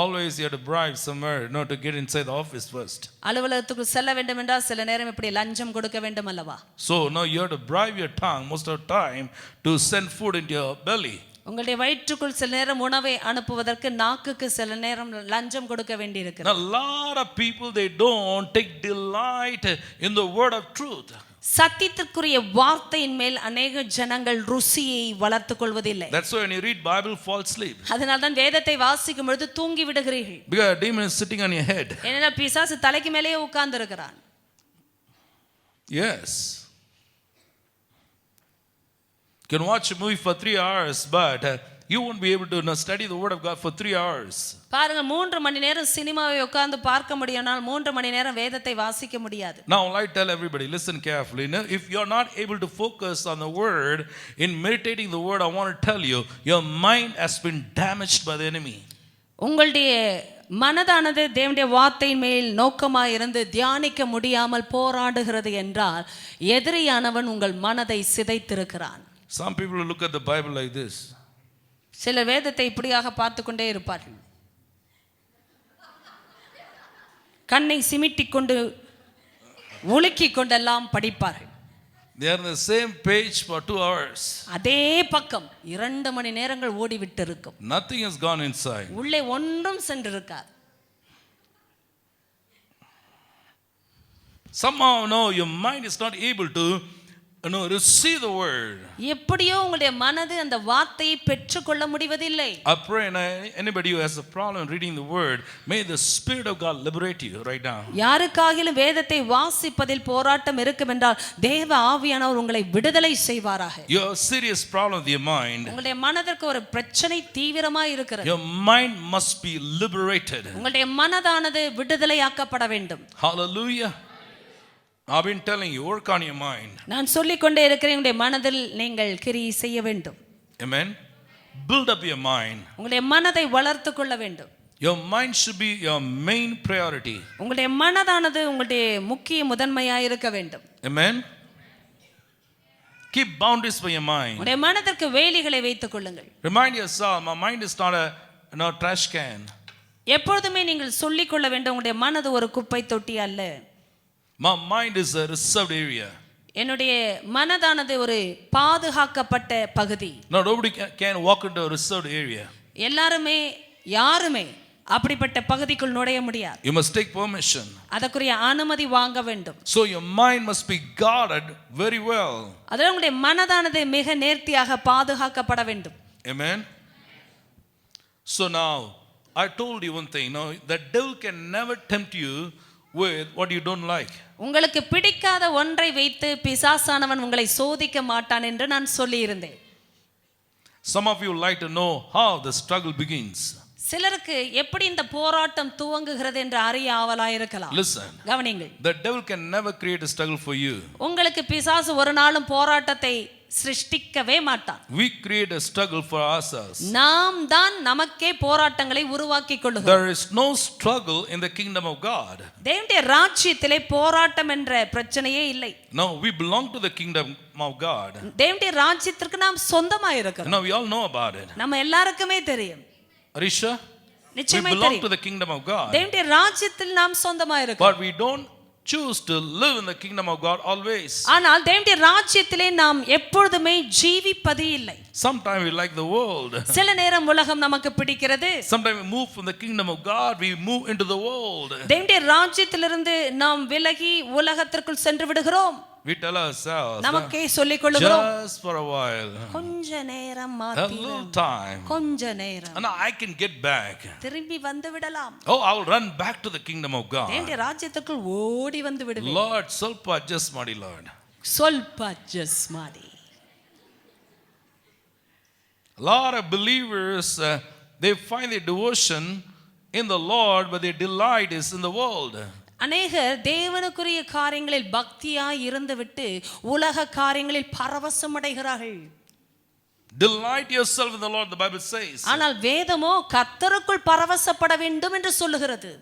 Always you have to bribe somewhere, to get inside the office first. அலுவலகத்துக்கு செல்ல வேண்டும் என்றால் சில நேரம் இப்படி லஞ்சம் கொடுக்க வேண்டும் அல்லவா? So now you have to bribe your tongue most of the time to send food into your belly. உங்களுடைய வயிற்றுக்குள் சில நேரம் உணவை அனுப்புவதற்கு நாக்குக்கு சில நேரம் லஞ்சம் கொடுக்க வேண்டியிருக்கிறது. A lot of people, they don't take delight in the word of truth. சத்தியத்திற்குரிய வார்த்தையின் மேல் அநேக ஜனங்கள் ருசியை வளர்த்துக் கொள்வதில்லை. That's why when you read Bible, fall asleep. அதனால தான் வேதத்தை வாசிக்கும் பொழுது தூங்கி விடுகிறீர்கள். Because a demon is sitting on your head. ஏன்னா பிசாசு தலைக்கு மேலேயே உட்கார்ந்து இருக்கிறான். Yes. You can watch a movie for 3 hours, but you won't be able to study the word of God for 3 hours. பாருங்க, 3 மணி நேரம் சினிமாவை உட்கார்ந்து பார்க்க முடியும்னால் 3 மணி நேரம் வேதத்தை வாசிக்க முடியாது. Now I tell everybody, listen carefully. If you're not able to focus on the word, in meditating the word, I want to tell you, your mind has been damaged by the enemy. உங்களுடைய மனதானது தேவனுடைய வார்த்தையின் மேல் நோக்கமாய் இருந்து தியானிக்க முடியாமல் போராடுகிறது என்றால் எதிரியானவன் உங்கள் மனதை சிதைத்திருக்கிறான். Some people look at the Bible like this. சில வேதத்தை இப்படியாக பார்த்து கொண்டே இருப்பார்கள். கண்ணை சிமிட்டிக் கொண்டு உலுக்கிக் கொண்டெல்லாம் படிப்பார்கள். They are on the same page for 2 hours. அதே பக்கம் 2 மணி நேரங்கள் ஓடிவிட்டு இருக்கும். Nothing has gone inside. உள்ளே ஒன்றும் சென்றிருக்காது. Somehow, your mind is not able to receive the word. எப்படியோ உங்களுடைய மனது அந்த வார்த்தையை பெற்றுக்கொள்ள முடிவதில்லை. I pray, anybody who has a problem reading the word, may the Spirit of God liberate you right now. யாருக்காகிலும் வேதத்தை வாசிப்பதில் போராட்டம் இருக்கும் என்றால் தேவ ஆவியானவர் உங்களை விடுதலை செய்வாராக. You have a serious problem with your mind. உங்களுடைய மனதிற்கு ஒரு பிரச்சனை தீவிரமாய் இருக்கிறது. Your mind must be liberated. உங்களுடைய மனதானது விடுதலையாக்கப்பட வேண்டும். Hallelujah. I've been telling you, work on your mind. நான் சொல்லிக் கொண்டே இருக்கிறேன், உங்களுடைய மனதில் நீங்கள் கிரியை செய்ய வேண்டும். Amen. Build up your mind. உங்களுடைய மனதை வளர்த்துக் கொள்ள வேண்டும். Your mind should be your main priority. உங்களுடைய மனதானது உங்களுடைய முக்கிய முதன்மையாய் இருக்க வேண்டும். Amen. Keep boundaries for your mind. உங்களுடைய மனதிற்கு வேலிகளை வைத்துக் கொள்ளுங்கள். Remind yourself, my mind is not a trash can. எப்பொழுதுமே நீங்கள் சொல்லிக் கொள்ள வேண்டும், உங்களுடைய மனது ஒரு குப்பை தொட்டி அல்ல. My mind is a reserved area. என்னுடைய மனதானது ஒரு பாதுகாக்கப்பட்ட பகுதி. No, nobody can walk into a reserved area. யாருமே அப்படிப்பட்ட பகுதிக்குள் நுழைய முடியாது. You must take permission. அதற்குரிய அனுமதி வாங்க வேண்டும். So your mind must be guarded very well. அதனால உங்களுடைய மனதானது மிக நேர்த்தியாக பாதுகாக்கப்பட வேண்டும். Amen. So now I told you one thing. The devil can never tempt you with what you don't like. உங்களுக்கு பிடிக்காத ஒன்றை வைத்து பிசாசானவன் உங்களை சோதிக்க மாட்டான் என்று நான் சொல்லி இருந்தேன். Some of you like to know how the struggle begins. சிலருக்கு எப்படி இந்த போராட்டம் துவங்குகிறது என்று அறிய ஆவலாயிருக்கலாம். Listen. கவனிங்கள். The devil can never create a struggle for you. உங்களுக்கு பிசாசு ஒரு நாளும் போராட்டத்தை சிருஷ்டிக்கவே மாட்டான். We create a struggle for ourselves. நாம் தான் நமக்கே போராட்டங்களை உருவாக்கிக் கொள்கிறோம். There is no struggle in the kingdom of God. தேவனுடைய ராஜ்யத்திலே போராட்டம் என்ற பிரச்சனையே இல்லை. No, we belong to the kingdom of God. தேவனுடைய ராஜ்யத்திற்கு நாம் சொந்தமாக இருக்கிறோம். Now we all know about it. நம்ம எல்லாருக்குமே தெரியும். Arisha, we நிச்சயமாய் belong தெரியும். to the kingdom of God. தேவனுடைய ராஜ்யத்தில் நாம் சொந்தமாக இருக்கிறோம். But we don't choose to live in the kingdom of God always. ஆனால் தேவனுடைய ராஜ்யத்திலே நாம் எப்பொழுதுமே ஜீவிப்பது இல்லை. Sometimes we like the world. சில நேரம் உலகம் நமக்கு பிடிக்கிறது. Sometimes we move from the kingdom of God, we move into the world. தேவனுடைய ராஜ்யத்திலிருந்து நாம் விலகி உலகத்திற்குள் சென்று விடுகிறோம். We tell ourselves, நமக்கே சொல்லிக் கொள்கிறோம், just for a while, கொஞ்ச நேரம் a மாத்திரம், little time, கொஞ்ச நேரம், and I can get back. திரும்பி வந்து விடலாம். Oh, I will run back to the kingdom of God. தேவனுடைய ராஜ்யத்துக்குள் ஓடி வந்து விடுவேன். Lord, ಸ್ವಲ್ಪ adjust ಮಾಡಿ Lord. ಸ್ವಲ್ಪ ಅಡ್ಜಸ್ಟ್ ಮಾಡಿ. A lot of believers, they find their devotion in the Lord, but their delight is in the world. அநேகர் தேவனுக்குரிய காரியங்களில் பக்தியாய் இருந்துவிட்டு உலக காரியங்களில் பரவசம் அடைகிறார்கள். Delight yourself in the Lord, the Bible says. ஆனால் வேதமோ கர்த்தருக்குள் பரவசப்பட வேண்டும் என்று சொல்லுகிறது.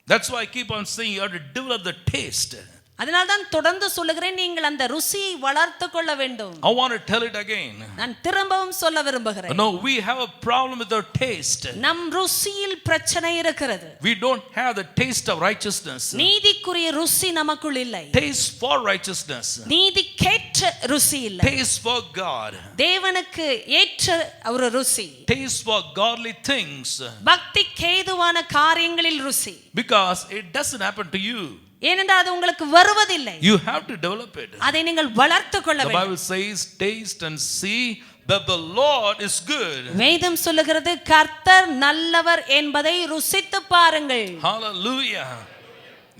That's why I keep on saying you have to develop the taste. அதனால் தான் தொடர்ந்து சொல்லுகிறேன், நீங்கள் அந்த ருசியை வளர்த்துக் கொள்ள வேண்டும். I want to tell it again. நான் திரும்பவும் சொல்ல விரும்புகிறேன். No, we have a problem with our taste. நம் ருசியில் பிரச்சனை இருக்கிறது. We don't have the taste of righteousness. நீதிக்குரிய ருசி நமக்குள் இல்லை. Taste for righteousness. நீதிக்கேற்ற ருசி இல்லை. Taste for God. தேவனுக்கு ஏற்ற ஒரு ருசி. Taste for godly things. பக்திக்கு ஏதுவான காரியங்களில் ருசி. Because it doesn't happen to you. ஏனென்றால் அது உங்களுக்கு வருவதில்லை. You have to develop it. அதை நீங்கள் வளர்த்துக் கொள்ள The வேண்டும். Bible says, taste and see that the Lord is good. வேதம் சொல்லுகிறது, கர்த்தர் நல்லவர் என்பதை ருசித்து பாருங்கள். Hallelujah.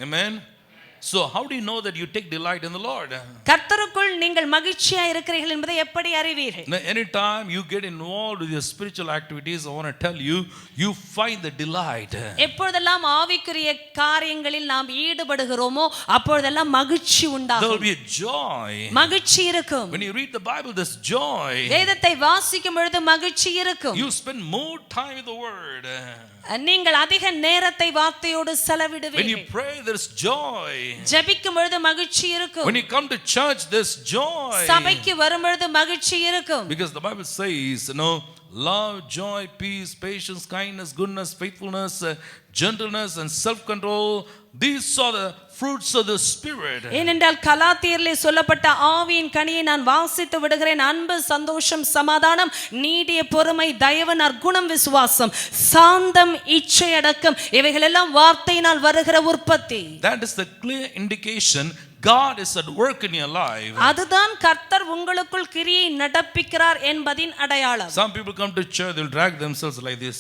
Amen. So how do you know that you take delight in the Lord? கர்த்தருக்குள் நீங்கள் மகிழ்ச்சியா இருக்கிறீர்கள் என்பதை எப்படி அறிவீர்கள்? Anytime you get involved with your spiritual activities, I want to tell you, you find the delight. எப்பொழுதெல்லாம் ஆவிக்குரிய காரியங்களில் நாம் ஈடுபடுகிறோமோ அப்பொழுதெல்லாம் மகிழ்ச்சி There will உண்டாகும். be a joy. மகிழ்ச்சி இருக்கும். When you read the Bible, there's joy. வேதத்தை வாசிக்கும் பொழுது மகிழ்ச்சி இருக்கும். You spend more time with the Word. நீங்கள் அதிக நேரத்தை வார்த்தையோடு When you செலவிடுவீர்கள். pray, there's joy. ஜெபிக்கும் பொழுது மகிழ்ச்சி இருக்கும். When you come to church, there's joy. சபைக்கு வரும் பொழுது மகிழ்ச்சி இருக்கும். Because the Bible says, love, joy, peace, patience, kindness, goodness, faithfulness, gentleness, and self-control. These are the fruits of the Spirit. ஏனென்றால் கலாத்தியரிலே சொல்லப்பட்ட ஆவியின் கனியை நான் வாசித்து விடுகிறேன். அன்பு, சந்தோஷம், சமாதானம், நீடிய பொறுமை, தயவு, நற்குணம், விசுவாசம், சாந்தம், இச்சை அடக்கம், இவைகள் எல்லாம் வார்த்தையினால் வருகிற உற்பத்தி. That is the clear indication God is at work in your life. அதுதான் கர்த்தர் உங்களுக்குள் கிரியை நடப்பிக்கிறார் என்பதின் அடையாளம். Some people come to church, they'll drag themselves like this.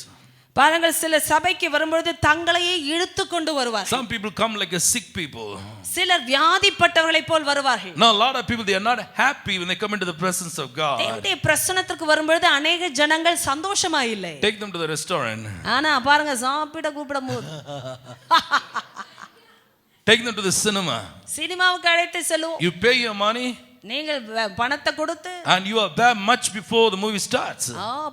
பாருங்கள், சில சபைக்கு வரும்பொழுது தங்களையே இழுத்து கொண்டு வருவார்கள். Some people come like a sick people. சிலர் வியாதிப்பட்டவர்களைப் போல் வருவார்கள். Now a lot of people, they are not happy when they come into the presence of God. தேவனுடைய பிரசன்னத்திற்கு வரும்பொழுது அநேக ஜனங்கள் சந்தோஷமா இல்லை. Take them to the restaurant. ஆனா பாருங்க, சாப்பிட கூப்பிடும்போது Take them to the cinema. சினிமாவுக்கு அழைத்து செல்லுவோம். You pay your money. நீங்கள் பணத்தை கொடுத்து And you are there much before the movie starts.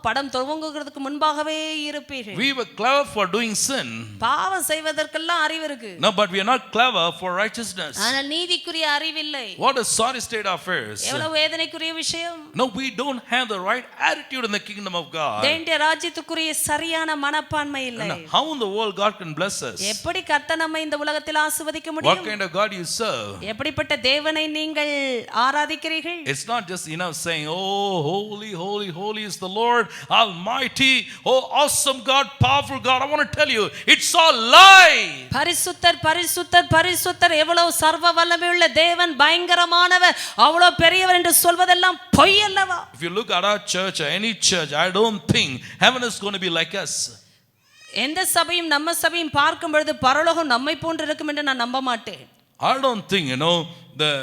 படம் துவங்குகிறதுக்கு முன்பாகவே இருப்பீர்கள். We were clever for doing sin. பாவம் செய்வதற்கெல்லாம் அறிவு இருக்கு. No, but we are not clever for righteousness. ஆனால் நீதிக்குரிய அறிவில்லை. What a sorry state of affairs. எவ்வளவு வேதனைக்குரிய விஷயம். No, we don't have the right attitude in the kingdom of God. தேவனுடைய ராஜ்யத்துக்குரிய சரியான மனப்பான்மை இல்லை. How in the world God can bless us? எப்படி கர்த்தர் நம்மை இந்த உலகத்தில் ஆசீர்வதிக்க முடியும்? What kind of God you serve? எப்படிப்பட்ட தேவனை நீங்கள் ஆராதிக்கிறீர்கள்? It's not just saying, oh, holy, holy, holy is the Lord Almighty. Oh, awesome God, powerful God. I want to tell you, it's all lie. பரிசுத்தர், பரிசுத்தர், பரிசுத்தர், எவ்வளவு சர்வ வல்லமையுள்ள தேவன், பயங்கரமானவர், அவ்வளவு பெரியவர் என்று சொல்வதெல்லாம் பொய் அல்லவா? If you look at our church or any church, I don't think heaven is going to be like us. எந்த சபையும் நம்ம சபையும் பார்க்கும் பொழுது பரலோகம் நம்மை போன்று இருக்கும் என்று நான் நம்ப மாட்டேன். I don't think, the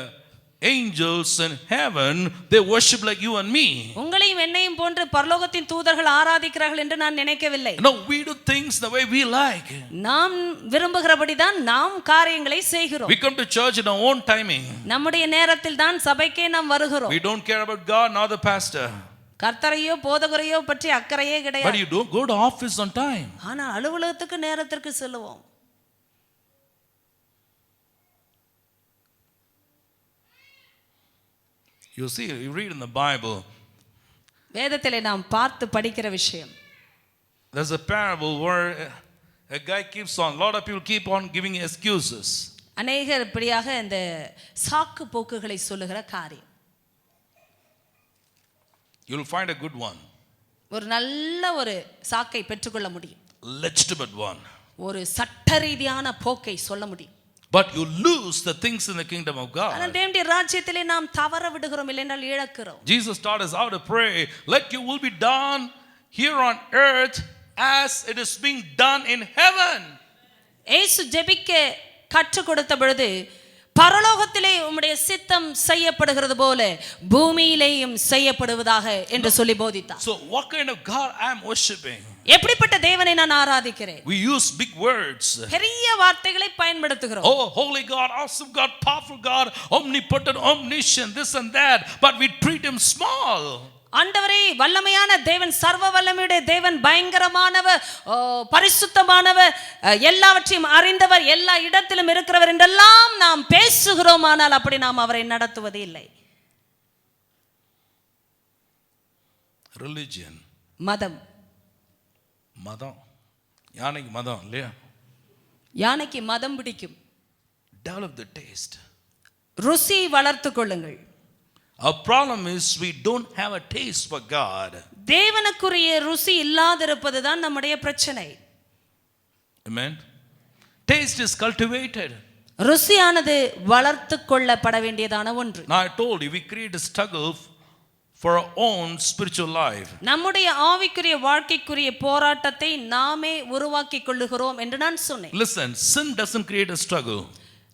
angels in heaven, they worship like you and me. உங்களையும் என்னையும் போன்று பரலோகத்தின் தூதர்கள் ஆராதிக்கிறார்கள் என்று நான் நினைக்கவில்லை. No, we do things the way we like. நாம் விரும்புகிறபடி தான் நாம் காரியங்களை செய்கிறோம். We come to church in our own timing. நம்முடைய நேரத்தில் தான் சபைக்கே நாம் வருகிறோம். We don't care about God nor the pastor. கர்த்தரையோ போதகரையோ பற்றி அக்கறையே கிடையாது. But you don't go to office on time. ஆனா அலுவலகத்துக்கு நேரத்திற்கு செல்லுவோம். You see, you read in the Bible. வேதத்திலே நாம் பார்த்து படிக்கிற விஷயம். There's a parable where a guy keeps on, a lot of people keep on giving excuses. அநேகர் இப்படியாக இந்த சாக்கு போக்குகளை சொல்லுகிற காரியம். You'll find a good one. ஒரு நல்ல ஒரு சாக்கை பெற்றுக்கொள்ள முடியும். Legitimate one. ஒரு சட்ட ரீதியான போக்கை சொல்ல முடியும். But you lose the things in the kingdom of God. ஆனால் தேவனுடைய ராஜ்யத்திலே நாம் தவற விடுகிறோம், இல்லையென்றால் இழக்கிறோம். Jesus taught us how to pray. Let your will be done here on earth as it is being done in heaven. இயேசு ஜெபிக்க கற்றுக் கொடுத்த பொழுது பரலோகத்திலே உம்முடைய சித்தம் செய்யப்படுகிறது போல பூமியிலேயும் செய்யப்படுவதாக என்று சொல்லி போதித்தார். So what kind of God I am worshiping? எப்படிப்பட்ட தேவனை நான் ஆராதிக்கிறேன்? We use big words. பெரிய வார்த்தைகளை பயன்படுத்துகிறோம். Oh, holy God, awesome God, powerful God, omnipotent, omniscient, this and that, but we treat him small. ஆண்டவரே வல்லமையான தேவன், சர்வ வல்லமையுடைய தேவன், பயங்கரமானவர், பரிசுத்தமானவர், எல்லாவற்றையும் அறிந்தவர், எல்லா இடத்திலும் இருக்கிறவர் என்றெல்லாம் நாம் பேசுகிறோம். ஆனால் அப்படி நாம் அவரை நடத்துவது இல்லை. Religion. மதம். மதம். யானைக்கு மதம் இல்லையா? யானைக்கு மதம் பிடிக்கும். Develop the taste. ருசி வளர்த்துக் கொள்ளுங்கள். Our problem is we don't have a taste for God. தேவனுக்குரிய ருசி இல்லாதிருப்பதுதான் நம்முடைய பிரச்சனை. Amen. Taste is cultivated. ருசியானது வளர்த்துக் கொள்ளப்பட வேண்டியதான ஒன்று. Now I told you we create a struggle for our own spiritual life. நம்முடைய ஆவிக்குரிய வாழ்க்கைக்குரிய போராட்டத்தை நாமே உருவாக்கிக் கொள்ளுகிறோம் என்று நான் சொன்னேன். Listen, sin doesn't create a struggle.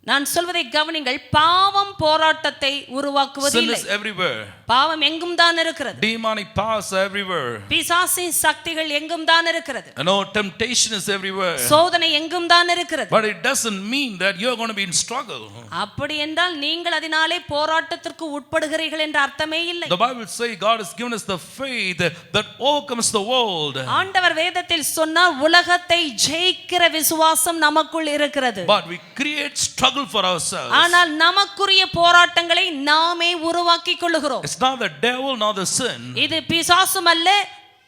நான் சொல்வதை கவனிங்கள். பாவம் போராட்டத்தை உருவாக்குவதில்லை. Sin is everywhere. பாவம் எங்கும் தான் இருக்கிறது. Demonic powers are everywhere. பிசாசின் சக்திகள் எங்கும் தான் இருக்கிறது. No, temptation is everywhere. சோதனை எங்கும் தான் இருக்கிறது. But it doesn't mean that you are going to be in struggle. அப்படி என்றால் நீங்கள் அதனாலே போராட்டத்திற்கு உட்படுகிறீர்கள் என்ற அர்த்தமே இல்லை. The Bible says God has given us the faith that overcomes the world. ஆண்டவர் வேதத்தில் சொன்னார் உலகத்தை ஜெயிக்கிற விசுவாசம் நமக்குள் இருக்கிறது. But we create struggle for ourselves. ஆனால் நமக்குரிய போராட்டங்களை நாமே உருவாக்கிக் கொள்ளுகிறோம். It's not the devil nor the sin. இது பிசாசும் அல்ல,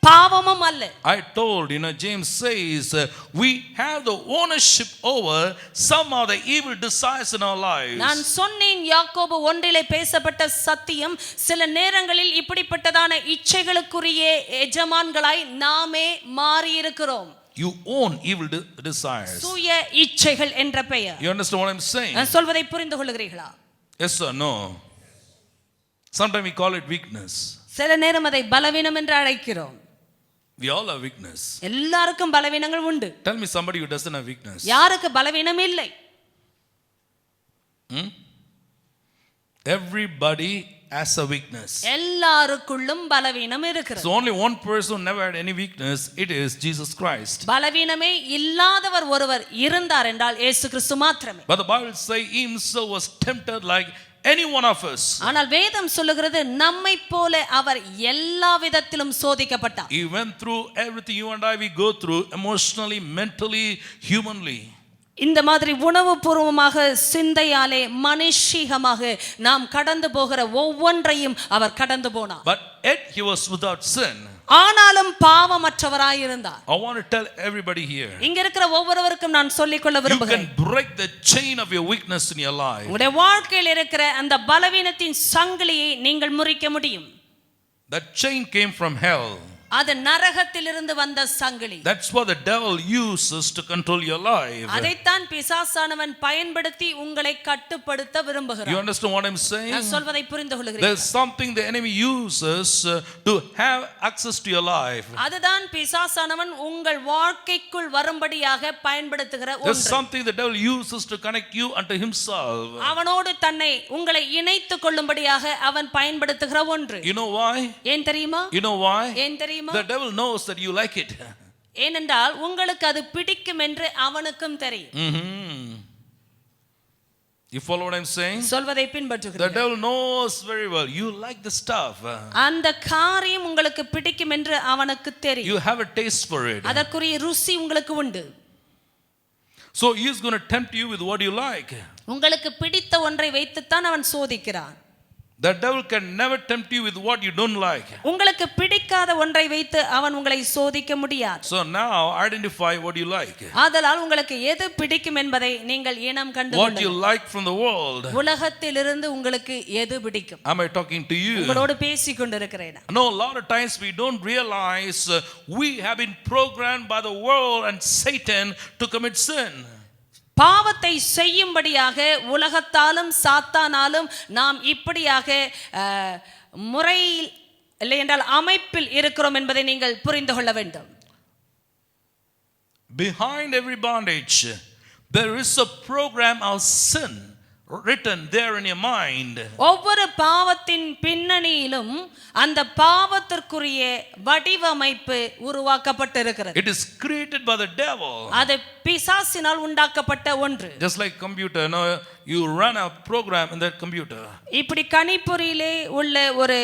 பாவமும் அல்ல. I told, James says we have the ownership over some of the evil desires in our lives. நான் சொன்னேன் யாக்கோபு 1 பேசப்பட்ட சத்தியம், சில நேரங்களில் இப்படிப்பட்டதான இச்சைகளுக்குரிய எஜமான்களாய் நாமே மாறி இருக்கிறோம். You own evil desires. சுய இச்சைகள் என்ற பெயர். You understand what I'm saying? நான் சொல்வதை புரிந்து கொள்கிறீர்களா? Yes or no? Sometimes we call it weakness. சில நேரம் அதை பலவீனம் என்று அழைக்கிறோம். We all have weakness. எல்லாருக்கும் பலவீனங்கள் உண்டு. Tell me somebody who doesn't have weakness. யாருக்கு பலவீனம் இல்லை? Everybody has a weakness. எல்லாருக்குள்ளும் பலவீனம் இருக்கிறது. So only one person who never had any weakness, it is Jesus Christ. பலவீனமே இல்லாதவர் ஒருவர் இருந்தார் என்றால் இயேசு கிறிஸ்து மாத்திரமே. But the Bible says he himself was tempted like any one of us. ஆனால் வேதம் சொல்லுகிறது நம்மை போல அவர் எல்லா விதத்திலும் சோதிக்கப்பட்டார். He went through everything you and I we go through emotionally, mentally, humanly. இந்த மாதிரி உணவு பூர்வமாக, சிந்தையாலே, மனுஷீகமாக நாம் கடந்து போகிற ஒவ்வொன்றையும் அவர் கடந்து போனார். But yet he was without sin. ஆனாலும் பாவமற்றவராய் இருந்தார். I want to tell everybody here. இங்க இருக்கிற ஒவ்வொருவருக்கும் நான் சொல்லிக் கொள்ள விரும்புகிறேன். You can break the chain of your weakness in your life. உங்களுடைய வாழ்க்கையில் இருக்கிற அந்த பலவீனத்தின் சங்கிலியை நீங்கள் முறிக்க முடியும். That chain came from hell. அது நரகத்திலிருந்து வந்த சங்கிலி. That's what the devil uses to control your life. அதைத்தான் பிசாசானவன் பயன்படுத்தி உங்களை கட்டுப்படுத்த விரும்புகிறான். You understand what I'm saying? நான் சொல்வதை புரிந்து கொள்கிறீர்களா? There's something the enemy uses to have access to your life. அதுதான் பிசாசானவன் உங்கள் வாழ்க்கைக்குள் வரும்படியாக பயன்படுத்துகிற There's ஒன்று. something the devil uses to connect you unto himself. அவனோடு தன்னை உங்களை இணைத்துக் கொள்ளும்படியாக அவன் பயன்படுத்துகிற ஒன்று. You know why? ஏன் தெரியுமா? You know why? ஏன் தெரியுமா? The devil knows that you like it. ஏனென்றால் உங்களுக்கு அது பிடிக்கும் என்று அவனுக்கும் தெரியும். You follow what I'm saying? சொல்வதை The பின்பற்றுகிறீர்கள். devil knows very well you like the stuff. அந்த காரியம் உங்களுக்கு பிடிக்கும் என்று அவனுக்கு தெரியும். You have a taste for it. அதற்குரிய ருசி உங்களுக்கு உண்டு. So he is going to tempt you with what you like. உங்களுக்கு பிடித்த ஒன்றை வைத்துத்தான் அவன் சோதிக்கிறான். The devil can never tempt you with what you don't like. உங்களுக்கு பிடிக்காத ஒன்றை வைத்து அவன் உங்களை சோதிக்க முடியாது. So now identify what you like. ஆதலால் உங்களுக்கு எது பிடிக்கும் என்பதை நீங்கள் இனம் கண்டு What you like from the world. உலகத்திலிருந்து உங்களுக்கு எது பிடிக்கும்? Am I talking to you? உங்களோடு பேசிக் கொண்டிருக்கிறேன். No, a lot of times we don't realize we have been programmed by the world and Satan to commit sin. பாவத்தை செய்யும்படியாக உலகத்தாலும் சாத்தானாலும் நாம் இப்படியாக முறையில் இல்லை என்றால் அமைப்பில் இருக்கிறோம் என்பதை நீங்கள் புரிந்து கொள்ள வேண்டும். Behind every bondage there is a program of sin written there in your mind. ஒவ்வொரு பாவத்தின் பின்னணியிலும் அந்த பாவத்திற்குரிய வடிவமைப்பு உருவாக்கப்பட்டிருக்கிறது. It is created by the devil. அது பிசாசினால் உண்டாக்கப்பட்ட ஒன்று. Just like computer, no, you run a program in that computer. இப்படி கணிப்பொறியிலே உள்ள ஒரு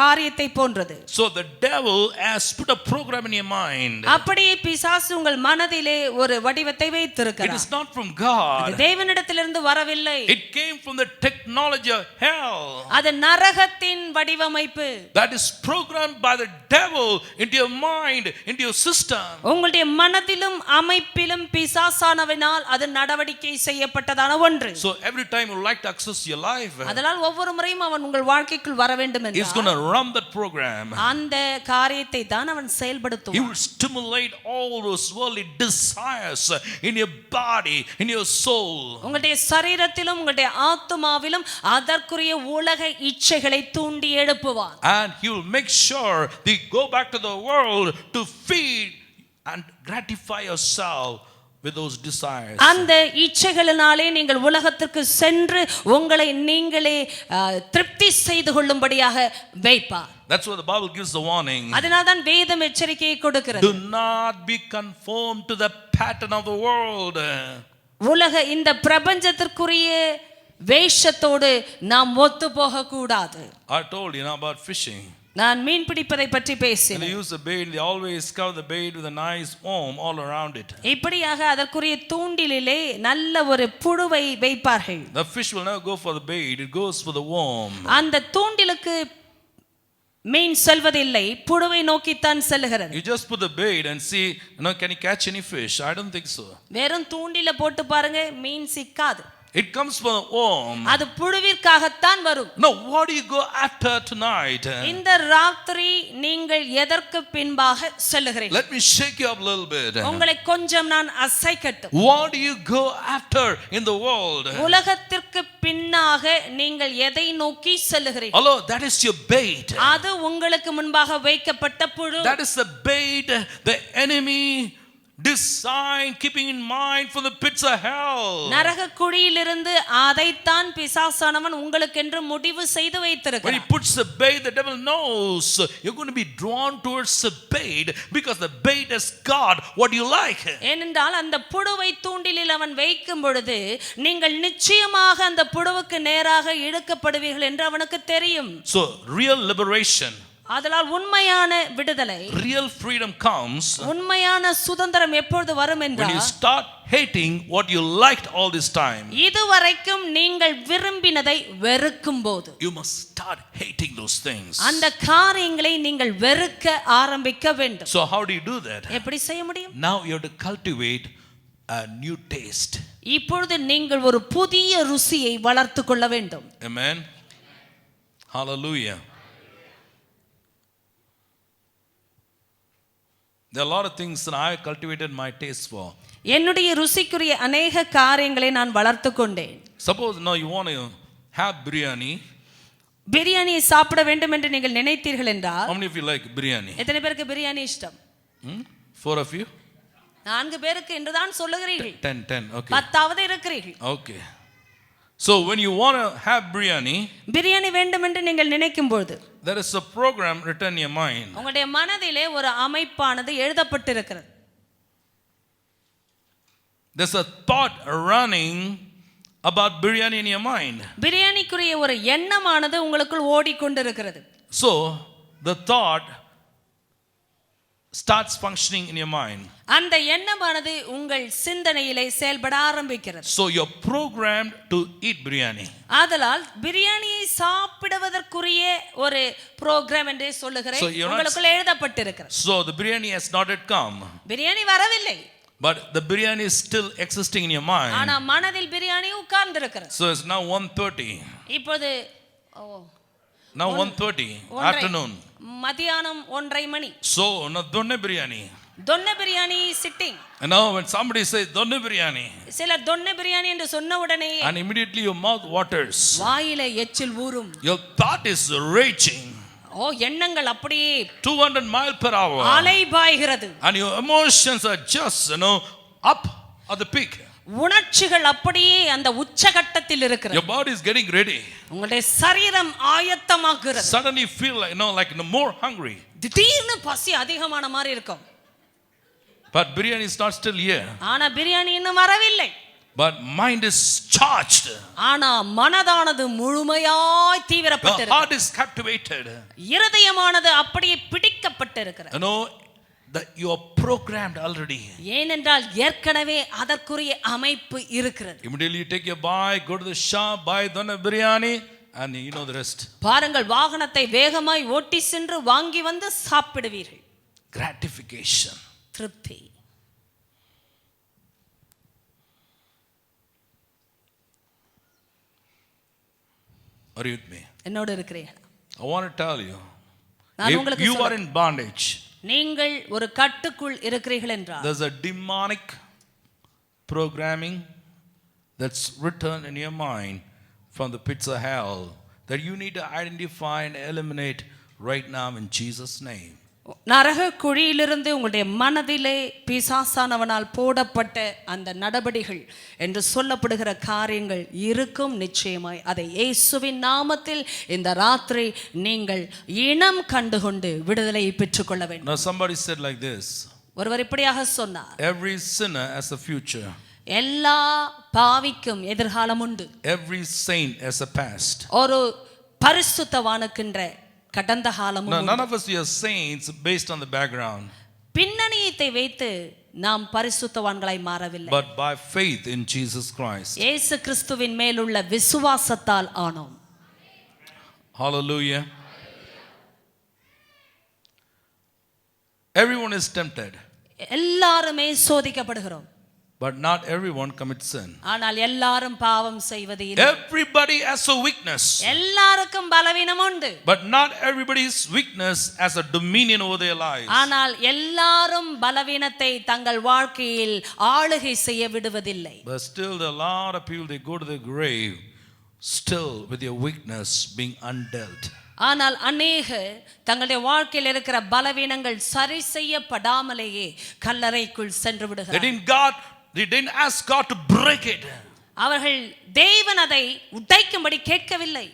காரியத்தை போன்றது. So the devil has put a program in your mind. அப்படியே பிசாசு உங்கள் மனதிலே ஒரு வடிவத்தை வைத்திருக்கிறார். It is not from God. அது தேவனிடத்திலிருந்து வரவில்லை. It came from the technology of hell. அது நரகத்தின் வடிவமைப்பு. That is programmed by the devil into your mind, into your system. உங்களுடைய மனதிலும் அமைப்பிலும் பிசாசானவனால் அது நடவடிக்கை செய்யப்பட்டதான ஒன்று. So every time you like to access your life, அதனால் ஒவ்வொரு முறையும் அவன் உங்கள் வாழ்க்கைக்குள் வர வேண்டும் என்றால் he's going to run that program. அந்த காரியத்தை தான் அவன் செயல்படுத்துவான். He will stimulate all those worldly desires in your body, in your soul. உங்களுடைய சரீரத்திலும் உங்களுடைய ஆத்துமாவிலும் அதற்குரிய உலக இச்சைகளை தூண்டி எழுப்புவான். And he will make sure they go back to the world to feed and gratify yourself with those desires. அந்த இச்சைகளினாலே நீங்கள் உலகத்திற்கு சென்று உங்களை நீங்களே திருப்தி செய்து கொள்ளும்படியாக வைப்பார். That's why the Bible gives the warning. அதனால தான் வேதம் எச்சரிக்கையை கொடுக்கிறது. Do not be conformed to the pattern of the world. உலக இந்த பிரபஞ்சத்திற்குரிய வேஷத்தோடு நாம் ஒத்து போக கூடாது. I told you about fishing. நான் மீன் பிடிப்பதை பற்றி பேசினேன். They use the bait, they always cover the bait with a nice worm all around it. இப்படியாக அதற்குரிய தூண்டிலிலே நல்ல ஒரு புழுவை வைப்பார்கள். The fish will never go for the bait, it goes for the worm. அந்த தூண்டிலுக்கு மீன் செல்வதில்லை, புழுவை நோக்கித்தான் செல்கிறது. You just put the bait and see, can you catch any fish? I don't think so. வெறும் தூண்டில போட்டு பாருங்க, மீன் சிக்காது. It comes from the worm. அது புழுவிற்காகத்தான் வரும். No, what do you go after tonight? இந்த ராத்திரி நீங்கள் எதற்கு பின்பாக செல்லுகிறீர்கள்? Let me shake you up a little bit. உங்களை கொஞ்சம் நான் அசைக்கட்டும். What do you go after in the world? உலகத்திற்கு பின்னாக நீங்கள் எதை நோக்கி செல்லுகிறீர்கள்? Hello, that is your bait. அது உங்களுக்கு முன்பாக வைக்கப்பட்ட புழு. That is the bait the enemy design keeping in mind for the pits of hell. நரக குழியிலிருந்து அதைத்தான் பிசாசானவன் உங்களுக்கென்று முடிவு செய்து வைத்திருக்கிறான். When he puts the bait, the devil knows you're going to be drawn towards the bait because the bait has got what you like. ஏனென்றால் அந்த புழுவை தூண்டிலில் அவன் வைக்கும் பொழுது நீங்கள் நிச்சயமாக அந்த புழுவுக்கு நேராக இழுக்கப்படுவீர்கள் என்று அவனுக்கு தெரியும். So real liberation, அதனால் உண்மையான விடுதலை, real freedom comes உண்மையான சுதந்திரம் எப்பொழுது வரும் when என்றால் you start hating what you liked all this time. இதுவரைக்கும் நீங்கள் விரும்பினதை வெறுக்கும் போது You must start hating those things. அந்த காரியங்களை நீங்கள் வெறுக்க ஆரம்பிக்க வேண்டும். So how do you do that? எப்படி செய்ய முடியும்? Now you have to cultivate a new taste. இப்பொழுது நீங்கள் ஒரு புதிய ருசியை வளர்த்து கொள்ள வேண்டும். Amen. Hallelujah. There are a lot of things that I cultivated my taste for. என்னுடைய ருசிக்குரிய அநேக காரியங்களை நான் வளர்த்து கொண்டேன். Suppose now you want to have biryani. பிரியாணியை சாப்பிட வேண்டும் என்று நீங்கள் நினைத்தீர்கள் என்றால், How many of you like biryani? எத்தனை பேருக்கு பிரியாணி இஷ்டம்? 4 of you? 4 பேருக்கு என்றுதான் சொல்லுகிறீர்கள். 10. Okay. 10வது இருக்கிறீர்கள். Okay. So when you want to have biryani, biryani வேண்டும் என்று நீங்கள் நினைக்கும் பொழுது, there is a program written in your mind. உங்களுடைய மனதிலே ஒரு அமைப்பானது எழுதப்பட்டிருக்கிறது. There's a thought running about biryani in your mind. பிரியாணிக்குரிய ஒரு எண்ணமானது உங்களுக்குள் ஓடிக்கொண்டிருக்கிறது. So the thought starts functioning in your mind. அந்த எண்ணமானது உங்கள் சிந்தனையிலே செயல்பட ஆரம்பிக்கிறது. So you're programmed to eat biryani. ஆதலால் பிரியாணியை சாப்பிடுவதற்குரிய ஒரு புரோகிராம் என்று சொல்லுகிறேன், உங்களுக்குள் எழுதப்பட்டிருக்கிறது. So the biryani has not yet come. Biryani வரவில்லை. But the biryani is still existing in your mind. ஆனா மனதில் பிரியாணி உட்கார்ந்திருக்கிறது. So it's now 1:30. இப்போது Now 1:30 afternoon. மதியானம் 1:30 மணி. So no donne biryani. தொன்ன biryani sitting. And now when somebody says donne biryani, சிலர் தொன்ன பிரியாணி என்று சொன்ன உடனே and immediately your mouth waters. வாயிலே எச்சில் ஊறும். Your thought is raging. எண்ணங்கள் அப்படியே 200 miles per hour. அலை பாய்கிறது. And your emotions are just up at the peak. உணர்ச்சிகள் அப்படியே அந்த உச்சகட்டத்தில் இருக்கிறது. Your body is getting ready. உங்களுடைய சரீரம் ஆயத்தமாகிறது. Suddenly you feel like more hungry. திடீர்னு பசி அதிகமான மாதிரி இருக்கும். But biryani is not still here. ஆனா பிரியாணி இன்னும் வரவில்லை. But mind is charged. ஆனா மனதானது முழுமையாய் தீவிரப்பட்டிருக்கிறது. The heart is captivated. இருதயமானது அப்படியே பிடிக்கப்பட்டிருக்கிறது. That you are programmed already. ஏனென்றால் ஏற்கனவே அதற்குரிய அமைப்பு இருக்கிறது. Immediately you take your bike, go to the shop, buy donne biryani, and you know the rest. பாருங்கள், வாகனத்தை வேகமாய் ஓட்டி சென்று வாங்கி வந்து சாப்பிடுவீர்கள். Gratification. திருப்தி. Are you with me? என்னோடு இருக்கிறீர்களா? I want to tell you, if you are in bondage, நீங்கள் ஒரு கட்டுக்குள் இருக்கிறீர்கள் என்றால், there's a demonic programming that's written in your mind from the pits of hell that you need to identify and eliminate right now in Jesus' name. நரக குழியிலிருந்து உங்களுடைய மனதிலே பிசாசானவனால் போடப்பட்ட அந்த நடபடிகள் என்று சொல்லப்படுகிற காரியங்கள் இருக்கும். நிச்சயமாய் அதை இயேசுவின் நாமத்தில் இந்த ராத்திரி நீங்கள் இனம் கண்டுகொண்டு விடுதலையை பெற்றுக்கொள்ள வேண்டும். Now somebody said like this. ஒருவர் இப்படியாக சொன்னார், every sinner has a future. எல்லா பாவிக்கும் எதிர்காலம் உண்டு. Every saint has a past. ஒரு பரிசுத்தவானுக்கின்ற கடந்த காலமும் உண்டு. None of us are saints based on the background. பின்னணியத்தை வைத்து நாம் பரிசுத்தவான்களாய் மாறவில்லை. But by faith in Jesus Christ. இயேசு கிறிஸ்துவின் மேலுள்ள விசுவாசத்தால் ஆனோம். Hallelujah. Everyone is tempted. எல்லாருமே சோதிக்கப்படுகிறோம். But not everyone commits sin. ஆனால் எல்லாரும் பாவம் செய்வது இல்லை. Everybody has a weakness. எல்லாருக்கும் பலவீனம் உண்டு. But not everybody's weakness has a dominion over their lives. ஆனால் எல்லாரும் பலவீனத்தை தங்கள் வாழ்க்கையில் ஆளுகை செய்ய விடுவதில்லை. But still there are a lot of people, they go to the grave still with their weakness being undealt. ஆனால் அநேகர் தங்களுடைய வாழ்க்கையில் இருக்கிற பலவீனங்கள் சரி செய்யப்படாமலேயே கல்லறைக்குள் சென்று விடுகிறார்கள். They didn't ask God to break it. அவர்கள் தேவன் அதை உடைக்கும்படி கேட்கவில்லை.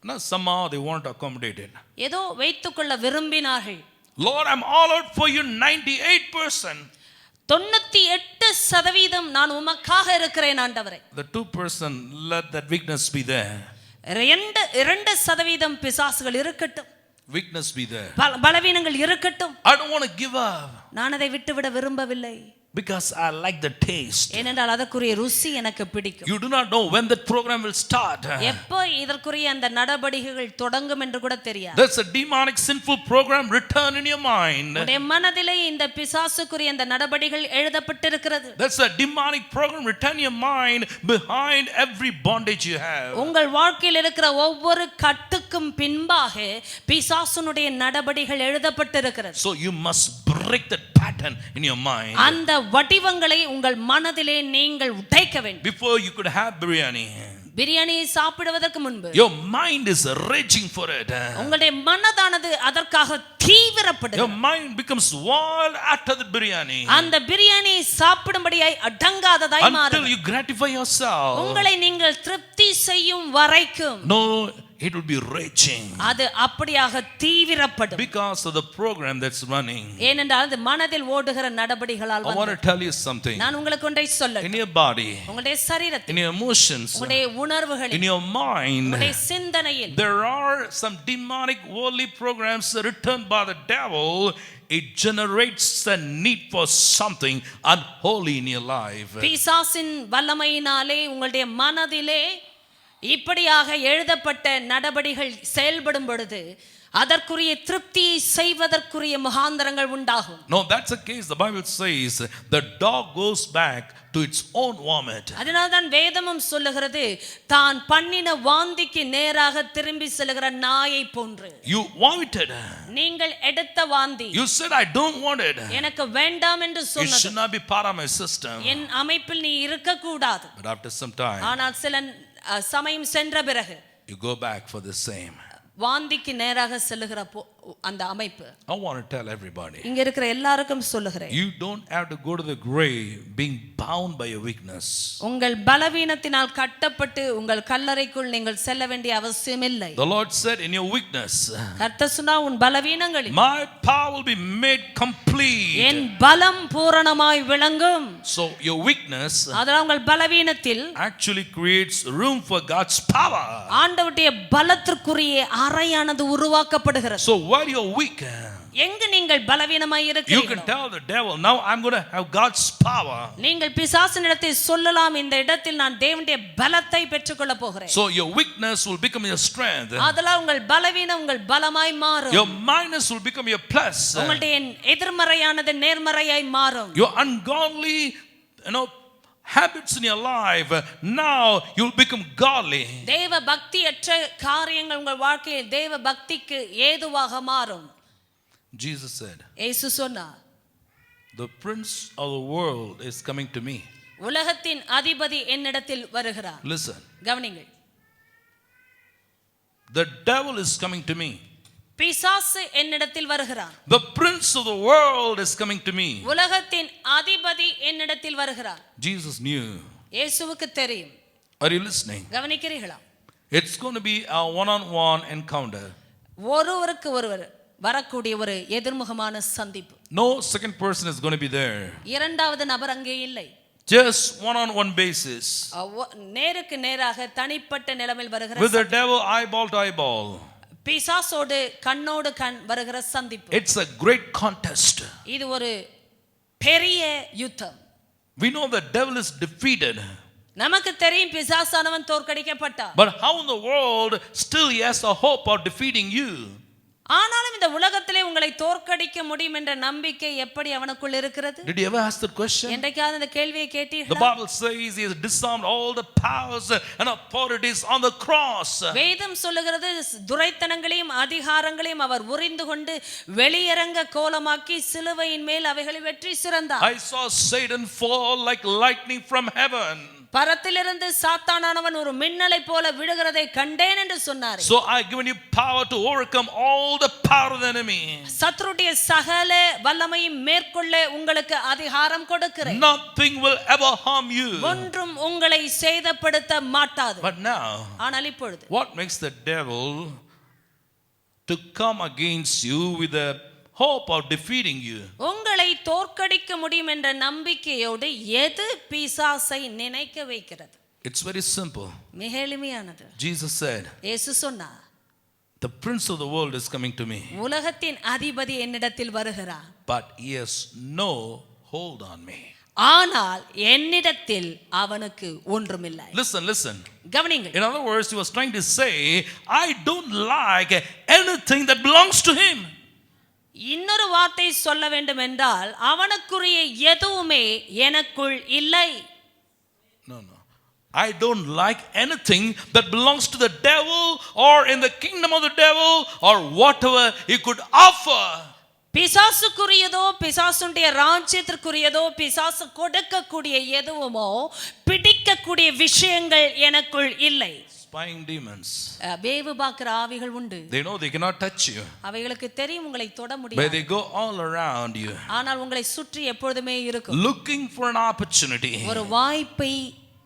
No, somehow they want to accommodate it. ஏதோ வைத்துக்கொள்ள விரும்பினார்கள். Lord, I'm all out for you 98%. 98% நான் உமக்காக இருக்கிறேன் ஆண்டவரே. The 2% let that weakness be there. 2% பிசாசுகள் இருக்கட்டும். Weakness be there. பலவீனங்கள் இருக்கட்டும். I don't want to give up. நான் அதை விட்டுவிட விரும்பவில்லை. because I like the taste. ஏனென்றால் அதற்குரிய ருசி எனக்கு பிடிக்கும். You do not know when that program will start. எப்போ இதற்குரிய அந்த நடபடிகள் தொடங்கும் என்று கூட தெரியாது. There's a demonic sinful program written in your mind. உங்களுடைய மனதிலே இந்த பிசாசுக்குரிய அந்த நடபடிகள் எழுதப்பட்டிருக்கிறது. There's a demonic program written in your mind behind every bondage you have. உங்கள் வாழ்க்கையில் இருக்கிற ஒவ்வொரு கட்டுக்கும் பின்பாக பிசாசுனுடைய நடபடிகள் எழுதப்பட்டிருக்கிறது. So you must break that pattern in your mind. அந்த வடிவங்களை உங்கள் மனதிலே நீங்கள் உடைக்க வேண்டும். Before you could have biryani, பிரியாணியை சாப்பிடுவதற்கு முன்பு your mind is raging for it. உங்களுடைய மனதானது அதற்காக தீவிரப்படுகிறது. Your mind becomes wild after the biryani. அந்த பிரியாணியை சாப்பிடும்படியாய் அடங்காததாய் மாறும். Until you gratify yourself. உங்களை நீங்கள் திருப்தி செய்யும் வரைக்கும் No, it will be raging. அது அப்படியாக தீவிரப்படும். Because of the program that's running. ஏனென்றால் அது மனதில் ஓடுகிற நடபடிகளால் I want to tell you something. நான் உங்களுக்கு ஒன்றை சொல்லட்டும். In your body, உங்களுடைய சரீரத்தில், in your emotions, உங்களுடைய உணர்வுகளில், in your mind, உங்களுடைய சிந்தனையில் there are some demonic worldly programs written by the devil. It generates a need for something unholy in your life. பிசாசின் வல்லமையினாலே உங்களுடைய மனதிலே இப்படியாக எழுதப்பட்ட நடபடிகள் செயல்படும் பொழுது அதற்குரிய திருப்தியை செய்வதற்குரிய முகாந்தரங்கள் உண்டாகும். No, that's the case. The Bible says the dog goes back to its own vomit. அதனால்தான் வேதமும் சொல்லுகிறது தான் பண்ணின வாந்திக்கு நேராக திரும்பி செல்கிற நாயை போன்று. You vomited. நீங்கள் எடுத்த வாந்தி. You said I don't want it. எனக்கு வேண்டாம் என்று It சொன்னது. should not be part of my system. என் அமைப்பில் நீ இருக்க கூடாது. But after some time, ஆனால் சில சமயம் சென்ற பிறகு you go back for the same. வாந்திக்கு நேராக செல்லுகிற அந்த அமைப்பு. I want to tell everybody. இங்க இருக்கிற எல்லாருக்கும் சொல்லுகிறேன். You don't have to go to the grave being bound by your weakness. உங்கள் பலவீனத்தினால் கட்டப்பட்டு உங்கள் கல்லறைக்குள் நீங்கள் செல்ல வேண்டிய அவசியம் இல்லை. The Lord said in your weakness, கர்த்தர் சொன்னார் உன் பலவீனங்களில் my power will be made complete. என் பலம் பூரணமாய் விளங்கும். So your weakness அதனால் உங்கள் பலவீனத்தில் actually creates room for God's power. ஆண்டவருடைய பலத்திற்குரிய அறையானது உருவாக்கப்படுகிறது. So while you're weak, எங்கு நீங்கள் பலவீனமாய் you இருக்கிறீர்கள், can tell the devil, now I'm going to have God's power. நீங்கள் பிசாசினிடத்தில் சொல்லலாம், இந்த இடத்தில் நான் தேவனுடைய பலத்தை பெற்றுக்கொள்ள போகிறேன். So your weakness will become your strength. அதனால் உங்கள் பலவீனம் உங்கள் பலமாய் மாறும். Your minus will become your plus. உங்களுடைய எதிர்மறையானது நேர்மறையாய் மாறும். Your ungodly, habits in your life, now you'll become godly. தேவ பக்தியற்ற காரியங்கள் உங்கள் வாழ்க்கையில் தேவ பக்திக்கு ஏதுவாக மாறும். Jesus said, இயேசு சொன்னார், the prince of the world is coming to me. உலகத்தின் அதிபதி என்னிடத்தில் வருகிறார். Listen. கவனிங்கள். The devil is coming to me. பிசாசு என்னிடத்தில் வருகிறார். The prince of the world is coming to me. உலகத்தின் அதிபதி என்னிடத்தில் வருகிறார். Jesus knew. இயேசுவுக்கு தெரியும். Are you listening? கவனிக்கிறீர்களா? It's going to be a one-on-one encounter. ஒருவருக்கு ஒருவர் வரக்கூடிய ஒரு எதிர்முகமான சந்திப்பு. No second person is going to be there. இரண்டாவது நபர் அங்கே இல்லை. Just one-on-one basis. நேருக்கு நேராக தனிப்பட்ட நிலைமையில் வருகிற With the devil eyeball to eyeball. பிசாசோடு கண்ணோடு கண் வருகிற சந்திப்பு. It's a great contest. இது ஒரு பெரிய யுத்தம். We know the devil is defeated. நமக்கு தெரியும் பிசாசானவன் தோற்கடிக்கப்பட்டான். But how in the world still he has a hope of defeating you? ஆனாலும் இந்த உலகத்திலே உங்களை தோற்கடிக்க முடியும் என்ற நம்பிக்கை எப்படி அவனுக்குள் இருக்கிறது? Did you ever ask that question? என்றைக்காவது இந்த கேள்வியை The கேட்டீர்களா? Bible says he has disarmed all the powers and authorities on the cross. வேதம் சொல்லுகிறது துரைத்தனங்களையும் அதிகாரங்களையும் அவர் உரிந்து கொண்டு வெளியரங்க கோலமாக்கி சிலுவையின் மேல் அவைகளை வெற்றி சிறந்தார். I saw Satan fall like lightning from heaven. பரத்திலிருந்து சாத்தானானவன் ஒரு மின்னலை போல விழுகிறதை கண்டேன் என்று சொன்னார். So I given you power to overcome all the power of the enemy. சத்துருடைய சகல வல்லமையும் மேற்கொள்ள உங்களுக்கு அதிகாரம் கொடுக்கிறேன். Nothing will ever harm you. ஒன்றும் உங்களை சேதப்படுத்த மாட்டாது. But now, ஆனால் இப்பொழுது what makes the devil to come against you with the hope of defeating you? உங்களை தோற்கடிக்க முடியும் என்ற நம்பிக்கையோடு எது பிசாசை நினைக்க வைக்கிறது? It's very simple. மிக எளிமையானது. Jesus said, இயேசு சொன்னார், the prince of the world is coming to me. உலகத்தின் அதிபதி என்னிடத்தில் வருகிறார். But he has no hold on me. ஆனால் என்னிடத்தில் அவனுக்கு ஒன்றுமில்லை. Listen. கவனிங்கள். In other words, he was trying to say, I don't like anything that belongs to him. இன்னொரு வார்த்தை சொல்ல வேண்டும் என்றால் அவனுக்குரிய எதுவுமே எனக்குள் இல்லை. No. I don't like anything that belongs to the devil or in the kingdom of the devil or whatever he could offer. பிசாசுக்குரியதோ பிசாசுடைய ராஜ்யத்திற்குரியதோ பிசாசு கொடுக்கக்கூடிய எதுவுமோ பிடிக்கக்கூடிய விஷயங்கள் எனக்குள் இல்லை. Spying demons. வேவு பார்க்கிற ஆவிகள் உண்டு. They know they cannot touch you. அவைகளுக்கு தெரியும் உங்களை தொட முடியாது. But they go all around you. ஆனால் உங்களை சுற்றி எப்பொழுதுமே இருக்கும். Looking for an opportunity. ஒரு வாய்ப்பை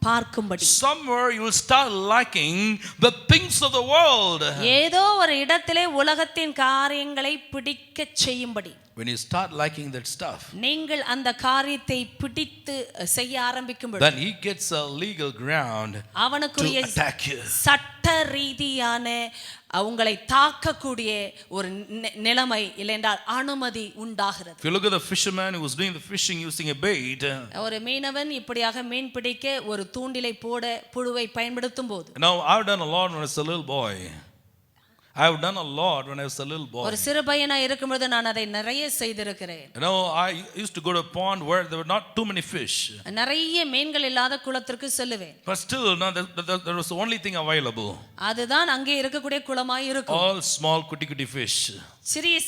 பார்க்கும்படி. Somewhere you will start liking the things of the world. ஏதோ ஒரு இடத்திலே உலகத்தின் காரியங்களை பிடிக்க செய்யும்படி. When you start liking that stuff, நீங்கள் அந்த காரியத்தை பிடித்து செய்ய ஆரம்பிக்கும்போது, then he gets a legal ground அவனுக்குரிய to attack you. சட்ட ரீதியான உங்களை தாக்கக்கூடிய ஒரு நிலைமை இல்லையென்றால் அனுமதி உண்டாகிறது. If you look at the fisherman who was doing the fishing using a bait, ஒரு மீனவன் இப்படியாக மீன் பிடிக்க ஒரு தூண்டிலை போட புழுவை பயன்படுத்தும் போது, now I've done a lot when I was a little boy. I've done a lot when I was a little boy. ஒரு சிறு பையனா இருக்கும்போது நான் அதை நிறைய செய்திருக்கிறேன். You know, I used to go to a pond where there were not too many fish. நிறைய மீன்கள் இல்லாத குளத்திற்கு செல்லுவேன். But still, no, there was the only thing available. அதுதான் அங்கே இருக்கக்கூடிய குளமாய் இருக்கும். All small kutti fish.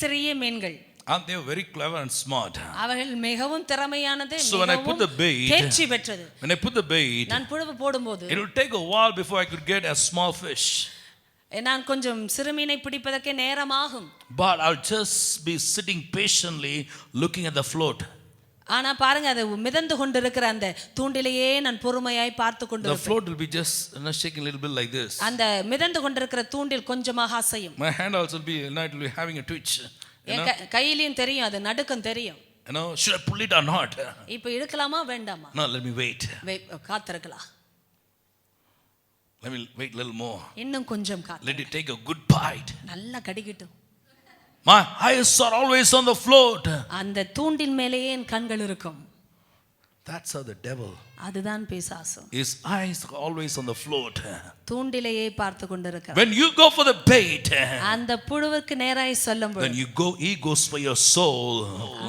சிறிய மீன்கள். And they were very clever and smart. அவர்கள் மிகவும் திறமையானது, So when I put the bait, தேர்ச்சி பெற்றது. When I put the bait, நான் புழுவு போடும்போது it will take a while before I could get a small fish. நான் கொஞ்சம் சிறுமீனை பிடிப்பதற்கு நேரமாகும். But I'll just be sitting patiently looking at the float. ஆனா பாருங்க, அது மிதந்து கொண்டிருக்கிற அந்த தூண்டிலையே நான் பொறுமையாய் பார்த்து The கொண்டிருப்பேன். float will be just shaking a little bit like this. அந்த மிதந்து கொண்டிருக்கிற தூண்டில் கொஞ்சமாக அசையும். My hand also will be, it will be having a twitch. கையிலையும் தெரியும், அது நடுக்கம் தெரியும். You know, should I pull it or not? இப்போ இழுக்கலாமா வேண்டாமா? No, let me wait. காத்திருக்கலாம். Let me wait a little more. இன்னும் கொஞ்சம் காத்து. Let it take a good bite. நல்லா கடிக்கட்டும். My eyes are always on the float. அந்த தூண்டில் மேலேயே என் கண்கள் இருக்கும். That's how the devil. அதுதான் பிசாசு. His eyes are always on the float. தூண்டிலையே பார்த்து கொண்டிருக்கிறார். When you go for the bait, அந்த புழுவுக்கு நேராய் செல்லும்போது, then he goes for your soul.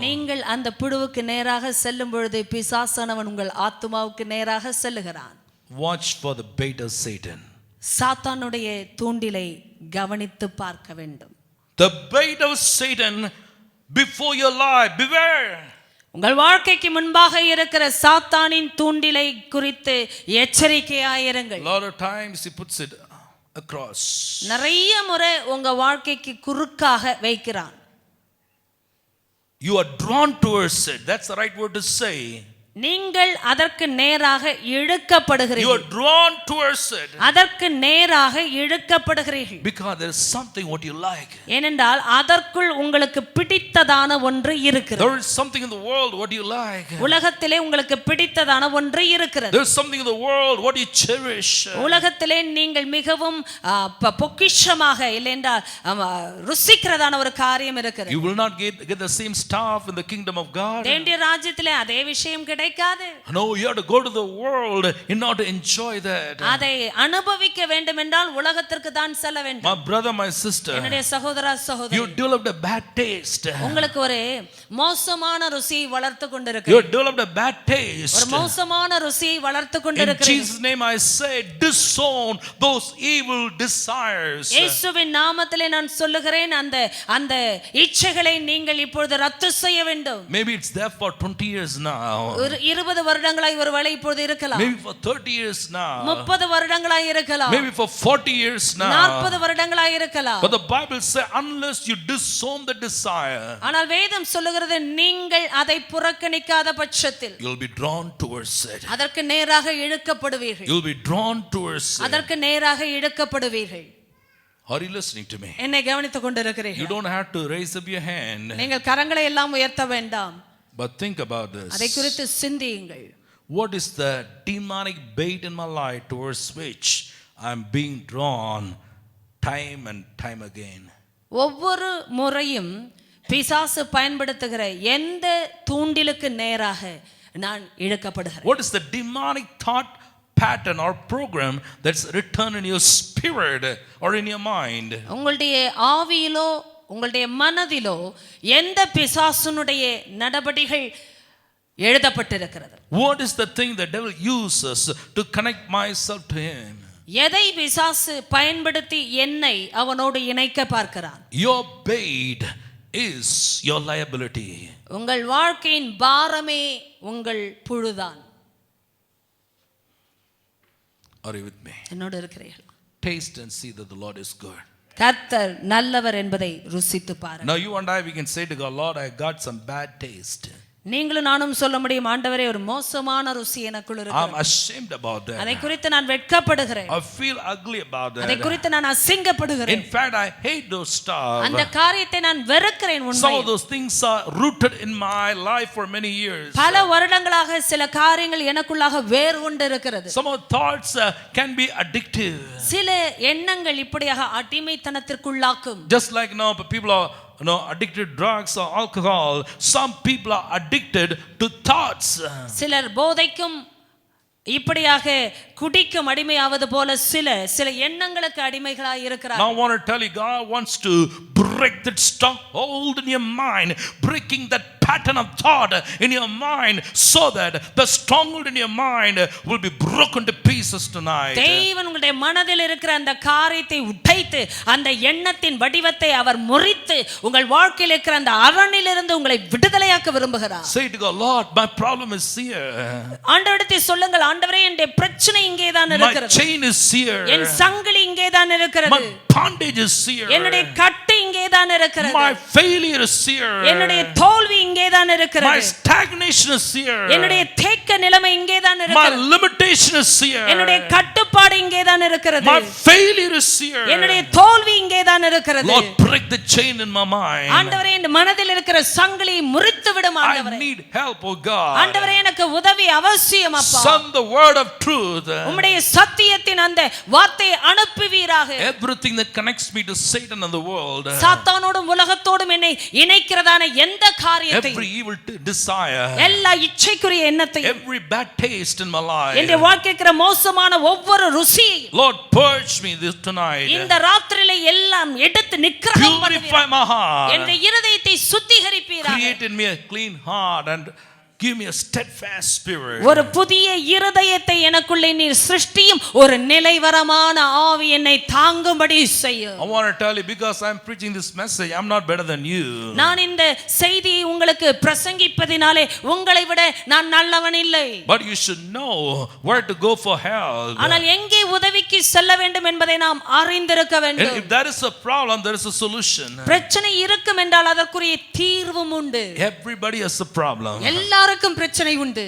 நீங்கள் அந்த புழுவுக்கு நேராக செல்லும் பொழுது பிசாசானவன் உங்கள் ஆத்துமாவுக்கு நேராக செல்லுகிறான். Watch for the bait of Satan. சாத்தானுடைய தூண்டிலை கவனித்து பார்க்க வேண்டும். The bait of Satan before your life, beware. உங்கள் வாழ்க்கைக்கு முன்பாக இருக்கிற சாத்தானின் தூண்டிலை குறித்து எச்சரிக்கையாயிருங்கள். A lot of times he puts it across. நிறைய முறை உங்க வாழ்க்கைக்கு குறுக்காக வைக்கிறான். You are drawn towards it. That's the right word to say. நீங்கள் அதற்கு நேராக இழுக்கப்படுகிறீர்கள். You are drawn towards it. அதற்கு நேராக இழுக்கப்படுகிறீர்கள். Because there is something what you like. ஏனென்றால் அதற்குள் உங்களுக்கு பிடித்ததான ஒன்று இருக்கிறது. There is something in the world what you like. உலகத்திலே உங்களுக்கு பிடித்ததான ஒன்று இருக்கிறது. There is something in the world what you cherish. உலகத்திலே நீங்கள் மிகவும் பொக்கிஷமாக இல்லையென்றால் ருசிக்கிறதான ஒரு காரியம் இருக்கிறது. You will not get the same stuff in the kingdom of God. தேவனுடைய ராஜ்யத்திலே அதே விஷயம் கிடைக்காது. No, you have to go to the world in order to enjoy that. அதை அனுபவிக்க வேண்டும் என்றால் உலகத்திற்கு தான் செல்ல வேண்டும். My brother, my sister, என்னுடைய சகோதரா சகோதரி, you developed a bad taste. உங்களுக்கு ஒரு மோசமான ருசியை வளர்த்து கொண்டிருக்கிறீர்கள். You developed a bad taste. ஒரு மோசமான ருசியை வளர்த்து In கொண்டிருக்கிறீர்கள். Jesus' name I say, disown those evil desires. இயேசுவின் நாமத்திலே நான் சொல்லுகிறேன், அந்த இச்சைகளை நீங்கள் இப்பொழுது ரத்து செய்ய வேண்டும். Maybe it's there for 20 years now. 20 வருடங்களாய் ஒருவேளை இப்பொழுது இருக்கலாம். Maybe for 30 years now. 30 வருடங்களாய் இருக்கலாம். Maybe for 40 years now. 40 வருடங்களாய் இருக்கலாம். But the Bible says, unless you disown the desire, ஆனால் வேதம் சொல்லுகிறது, நீங்கள் அதை புறக்கணிக்காத பட்சத்தில் you'll be drawn towards it. அதற்கு நேராக இழுக்கப்படுவீர்கள். You'll be drawn towards it. அதற்கு நேராக இழுக்கப்படுவீர்கள். Are you listening to me? என்னை கவனித்துக் கொண்டிருக்கிறீர்கள்? You don't have to raise up your hand. நீங்கள் கரங்களை எல்லாம் உயர்த்த வேண்டாம். But think about this. அதை குறித்து சிந்தியுங்கள். What is the demonic bait in my life towards which I'm being drawn time and time again? ஒவ்வொரு முறையும் பிசாசு பயன்படுத்துகிற எந்த தூண்டிலுக்கு நேராக நான் இழுக்கப்படுகிறேன். What is the demonic thought pattern or program that's written in your spirit or in your mind? உங்களுடைய ஆவியிலோ உங்களுடைய மனதிலோ எந்த பிசாசுனுடைய நடபடிகள் எழுதப்பட்டிருக்கிறது? What is the thing the devil uses to connect myself to him? எதை பிசாசு பயன்படுத்தி என்னை அவனோடு இணைக்க பார்க்கிறான்? Your bait is your liability. உங்கள் வாழ்க்கையின் பாரமே உங்கள் புழுதான். Are you with me? என்னோடு இருக்கிறீர்கள்? Taste and see that the Lord is good. கர்த்தர் நல்லவர் என்பதை ருசித்து பாருங்கள். Now you and I, we can say to God, Lord, I got some bad taste. நீங்களும் நானும் சொல்ல முடியும், ஆண்டவரே ஒரு மோசமான ருசி எனக்குள் I'm இருக்கிறது. ashamed about that. அதை குறித்து நான் வெட்கப்படுகிறேன். I feel ugly about அதை that. குறித்து நான் அசிங்கப்படுகிறேன். In fact, I hate those stuff. அந்த காரியத்தை நான் வெறுக்கிறேன். Some உண்மை of those things are rooted in my life for many years. பல வருடங்களாக சில காரியங்கள் எனக்குள்ளாக வேர் கொண்டு இருக்கிறது. Some of the thoughts can be addictive. சில எண்ணங்கள் இப்படியாக அடிமைத்தனத்திற்குள்ளாக்கும். Just like now people are addicted to drugs or alcohol. Some people are addicted to thoughts. சிலர் போதைக்கும் இப்படியாக குடிக்கும் அடிமையாவது போல சில எண்ணங்களுக்கு அடிமைகளாய் இருக்கிறார். Now I want to tell you, God wants to break that stronghold in your mind, breaking that pattern of thought in your mind, so that the stronghold in your mind will be broken to pieces tonight. தேவன் உங்களுடைய மனதில் இருக்கிற அந்த காரியத்தை உடைத்து அந்த எண்ணத்தின் வடிவத்தை அவர் முறித்து உங்கள் வாழ்க்கையில் இருக்கிற அந்த அரணிலிருந்து உங்களை விடுதலையாக்க விரும்புகிறார். Say to God, Lord, my problem is here. ஆண்டவரிடத்தில் சொல்லுங்கள், ஆண்டவரே என்னுடைய பிரச்சனை இங்கே தான் இருக்கிறது. My chain is here. என் சங்கிலி இங்கே தான் இருக்கிறது. My bondage is here. என்னுடைய கட்டு இங்கே தான் இருக்கிறது. My failure is here. என்னுடைய தோல்வி இங்கே தான் இருக்கிறது. My stagnation is here. என்னுடைய தேக்க நிலைமை இங்கே தான் My இருக்கிறது. limitation is here. என்னுடைய கட்டுப்பாடு இங்கே தான் இருக்கிறது. My failure is here. என்னுடைய தோல்வி இங்கே தான் இருக்கிறது. Lord, break the chain in my mind. ஆண்டவரே என் மனதில் இருக்கிற சங்கிலியை முறித்து விடும் I ஆண்டவரே. need help, oh God. ஆண்டவரே எனக்கு உதவி அவசியம் அப்பா. Send the word of truth. உம்முடைய சத்தியத்தின் அந்த வார்த்தையை அனுப்புவீராக. Everything that connects me to Satan and the world. சாத்தானோடும் உலகத்தோடும் என்னை இணைக்கிறதான எந்த காரியத்தை, Every evil desire. எல்லா இச்சைக்குரிய எண்ணத்தை, Every bad taste in my life. என்னுடைய வாழ்க்கைக்கு மோசமான ஒவ்வொரு ருசியை Lord, purge me this tonight. இந்த ராத்திரியிலே எல்லாம் எடுத்து நிக்கிரகம் Purify my heart. என்னுடைய இருதயத்தை சுத்திகரிப்பீராக. Create in me a clean heart and give me a steadfast spirit. ஒரு புதிய இருதயத்தை எனக்குள்ளே நீர் சிருஷ்டியும் ஒரு நிலைவரமான ஆவி என்னை தாங்கும்படி செய்யும். I want to tell you, because I'm preaching this message, I'm not better than you. நான் இந்த செய்தியை உங்களுக்கு பிரசங்கிப்பதினாலே உங்களை விட நான் நல்லவன் இல்லை. But you should know where to go for help. ஆனால் எங்கே உதவிக்கு செல்ல வேண்டும் என்பதை நாம் அறிந்திருக்க And வேண்டும். if there is a problem, there is a solution. பிரச்சனை இருக்கும் என்றால் அதற்குரிய தீர்வும் உண்டு. Everybody has a problem. எல்லாருக்கும் பிரச்சனை உண்டு.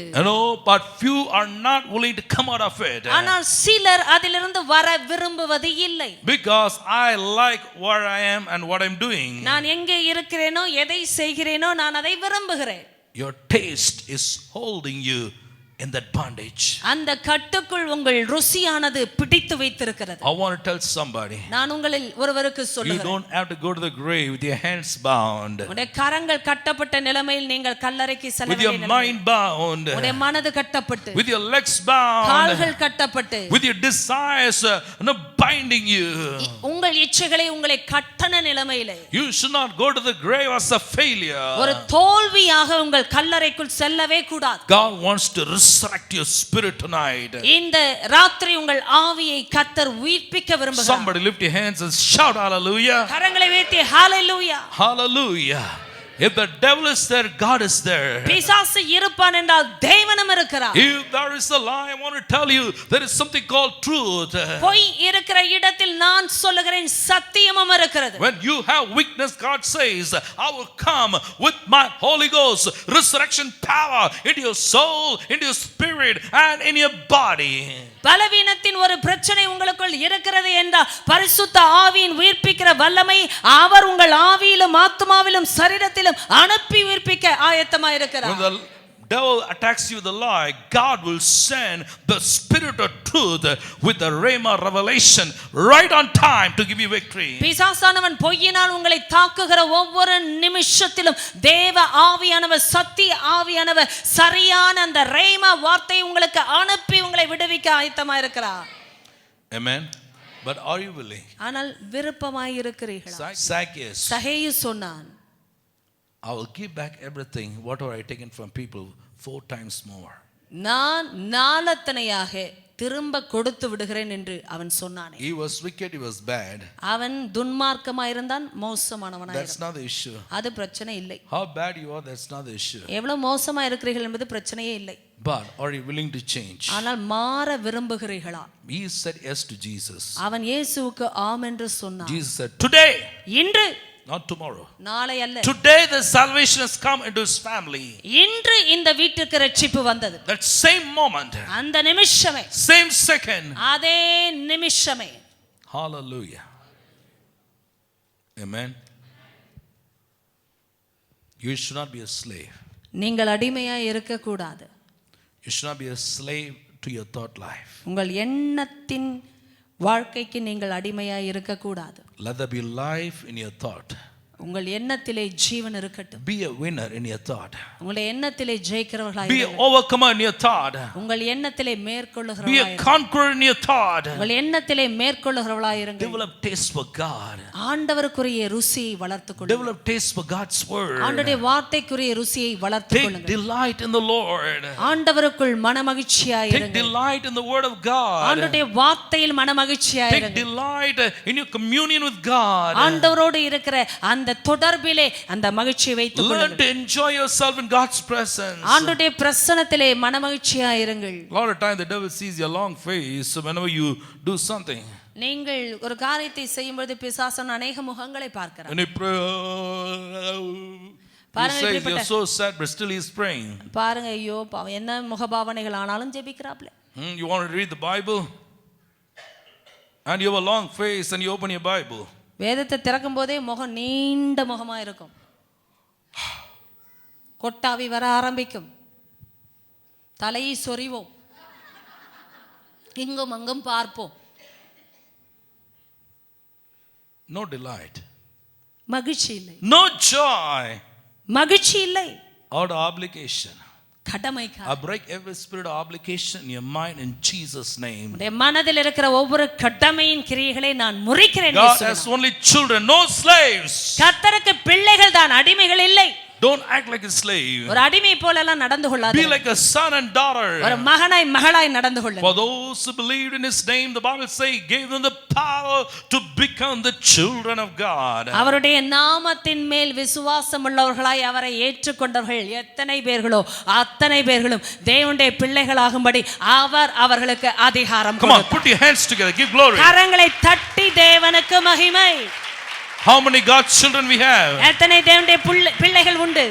But few are not willing to come out of it. ஆனால் சிலர் அதிலிருந்து வர விரும்புவது இல்லை. Because I like where I am and what I'm doing. நான் எங்கே இருக்கிறேனோ எதை செய்கிறேனோ நான் அதை விரும்புகிறேன். Your taste is holding you in that bondage. அந்த கட்டுக்குள் உங்கள் ருசியானது பிடித்து வைத்திருக்கிறது. I want to tell somebody, நான் உங்களில் ஒருவருக்கு you சொல்லுகிறேன், don't have to go to the grave with your hands bound, உடைய கரங்கள் கட்டப்பட்ட நிலைமையில் நீங்கள் கல்லறைக்கு செல்ல with your வேண்டிய mind bound, உடைய மனது கட்டப்பட்டு, with your legs bound, கால்கள் கட்டப்பட்டு, with your desires binding you. உங்கள் இச்சைகளை உங்களை கட்டன நிலைமையிலே You should not go to the grave as a failure. ஒரு தோல்வியாக உங்கள் கல்லறைக்குள் செல்லவே கூடாது. God wants to resurrect your spirit tonight. இந்த ராத்திரி உங்கள் ஆவியை கர்த்தர் உயிர்ப்பிக்க விரும்புகிறார். Somebody lift your hands and shout hallelujah. கரங்களை உயர்த்தி ஹalleluya. Hallelujah. If the devil is there, God is there. பிசாசு இருப்பான் என்றால் தேவனும் இருக்கிறார். If there is a lie, I want to tell you, there is something called truth. பொய் இருக்கிற இடத்தில் நான் சொல்லுகிறேன் சத்தியமும் இருக்கிறது. When you have weakness, God says, I will come with my Holy Ghost, resurrection power into your soul, into your spirit, and in your body. பலவீனத்தின் ஒரு பிரச்சனை உங்களுக்குள் இருக்கிறது என்றால் பரிசுத்த ஆவியின் உயிர்ப்பிக்கிற வல்லமை அவர் உங்கள் ஆவியிலும் ஆத்துமாவிலும் சரீரத்திலும் அனுப்பி உயிர்ப்பிக்க ஆயத்தமாக இருக்கிறார். When the devil attacks you with a lie, God will send the spirit of truth with the rhema revelation right on time to give you victory. பிசாசானவன் பொய்யினால் உங்களை தாக்குகிற ஒவ்வொரு நிமிஷத்திலும் தேவ ஆவியானவர், சத்திய ஆவியானவர் சரியான அந்த ரேமா வார்த்தை உங்களுக்கு அனுப்பி உங்களை விடுவிக்க ஆயத்தமா இருக்கிறார். Amen. But are you willing? ஆனால் விருப்பமாய் இருக்கிறீர்களா? சகேயு சொன்னான், I will give back everything whatever I taken from people 4 times more. நான் நாலத்தனையாக திரும்ப கொடுத்து விடுகிறேன் என்று அவன் சொன்னானே. He was wicked, he was bad. அவன் துன்மார்க்கமாய் இருந்தான், மோசமானவனாய் இருந்தான். That's not the issue. அது பிரச்சனை இல்லை. How bad you are, that's not the issue. எவ்வளவு மோசமா இருக்கிறீர்கள் என்பது பிரச்சனையே இல்லை. But are you willing to change? ஆனால் மாற விரும்புகிறீர்களா? He said yes to Jesus. அவன் இயேசுவுக்கு ஆம் என்று சொன்னான். Jesus said today, இன்று, not tomorrow. நாளை அல்ல. Today the salvation has come into his family. இன்று இந்த வீட்டுக்கு இரட்சிப்பு வந்தது. That same moment, அந்த நிமிஷமே, same second, அதே நிமிஷமே. Hallelujah. Amen. You should not be a slave. நீங்கள் அடிமையாய் இருக்க கூடாது. You should not be a slave to your thought life. உங்கள் எண்ணத்தின் வாழ்க்கைக்கு நீங்கள் அடிமையாய் இருக்க கூடாது. Let there be life in your thought. உங்கள் எண்ணத்திலே ஜீவன் இருக்கட்டும். Be a winner in your thought. உங்கள் எண்ணத்திலே ஜெயிக்கிறவர்களாய் Be an overcomer in your thought. உங்கள் எண்ணத்திலே மேற்கொள்ளுகிறவர்களாய் Be a conqueror in your thought. உங்கள் எண்ணத்திலே மேற்கொள்ளுகிறவர்களாய் இருங்கள். Develop taste for God. ஆண்டவருக்குரிய ருசியை வளர்த்துக் கொள்ளுங்கள். Develop taste for God's word. ஆண்டவருடைய வார்த்தைக்குரிய ருசியை வளர்த்துக் கொள்ளுங்கள். Take delight in the Lord. ஆண்டவருக்குள் மனமகிழ்ச்சியாய் இருங்கள். Take delight in the word of God. ஆண்டவருடைய வார்த்தையில் மனமகிழ்ச்சியாய் இருங்கள். Take delight in your communion with God. ஆண்டவரோடு இருக்கிற அந்த தொடர்பிலே அந்த மகிழ்ச்சியை வைத்துக் கொள்ளுங்கள். Learn to enjoy yourself in God's presence. ஆண்டவருடைய பிரசன்னத்திலே மனமகிழ்ச்சியாய் இருங்கள். A lot of time the devil sees your long face whenever you do something. நீங்கள் ஒரு காரியத்தை செய்யும்போது பிசாசன் अनेक முகங்களை பார்க்கிறான். And he says you're so sad but still he is praying. பாருங்க, ஐயோ பாவம், என்ன முகபாவனைகள் ஆனாலும் ஜெபிக்கிறாப்ல. You want to read the Bible and you have a long face and you open your Bible. வேதத்தை திறக்கும் போதே முகம் நீண்ட முகமா இருக்கும். கொட்டாவி வர ஆரம்பிக்கும். தலையை சொறிவோம், இங்கும் அங்கும் பார்ப்போம். No delight. மகிழ்ச்சி இல்லை. No joy. மகிழ்ச்சி இல்லை. Out of obligation. கடமைக்காக. I break every spirit of obligation in your mind in Jesus' name. உடைய மனதில் இருக்கிற ஒவ்வொரு கடமையின் கிரியைகளை நான் முறிக்கிறேன். God has only children, no slaves. கர்த்தருக்கு பிள்ளைகள் தான், அடிமைகள் இல்லை. Don't act like a slave. ஒரு அடிமை போல எல்லாம் நடந்து கொள்ளாதே. Be like a son and daughter. ஒரு மகனாய் மகளாய் நடந்து கொள்ளுங்கள். For those who believed in his name, the Bible says, gave them the power to become the children of God. அவருடைய நாமத்தின் மேல் விசுவாசம் உள்ளவர்களாய் அவரை ஏற்றுக்கொண்டவர்கள் எத்தனை பேர்களோ அத்தனை பேர்களும் தேவனுடைய பிள்ளைகளாகும்படி அவர் அவர்களுக்கு அதிகாரம் கொடுத்தார். Come on, கொடுத்தார். put your hands together, give glory. கரங்களை தட்டி தேவனுக்கு மகிமை. How many God's children we have? எத்தனை தேவனுடைய பிள்ளைகள் உண்டு?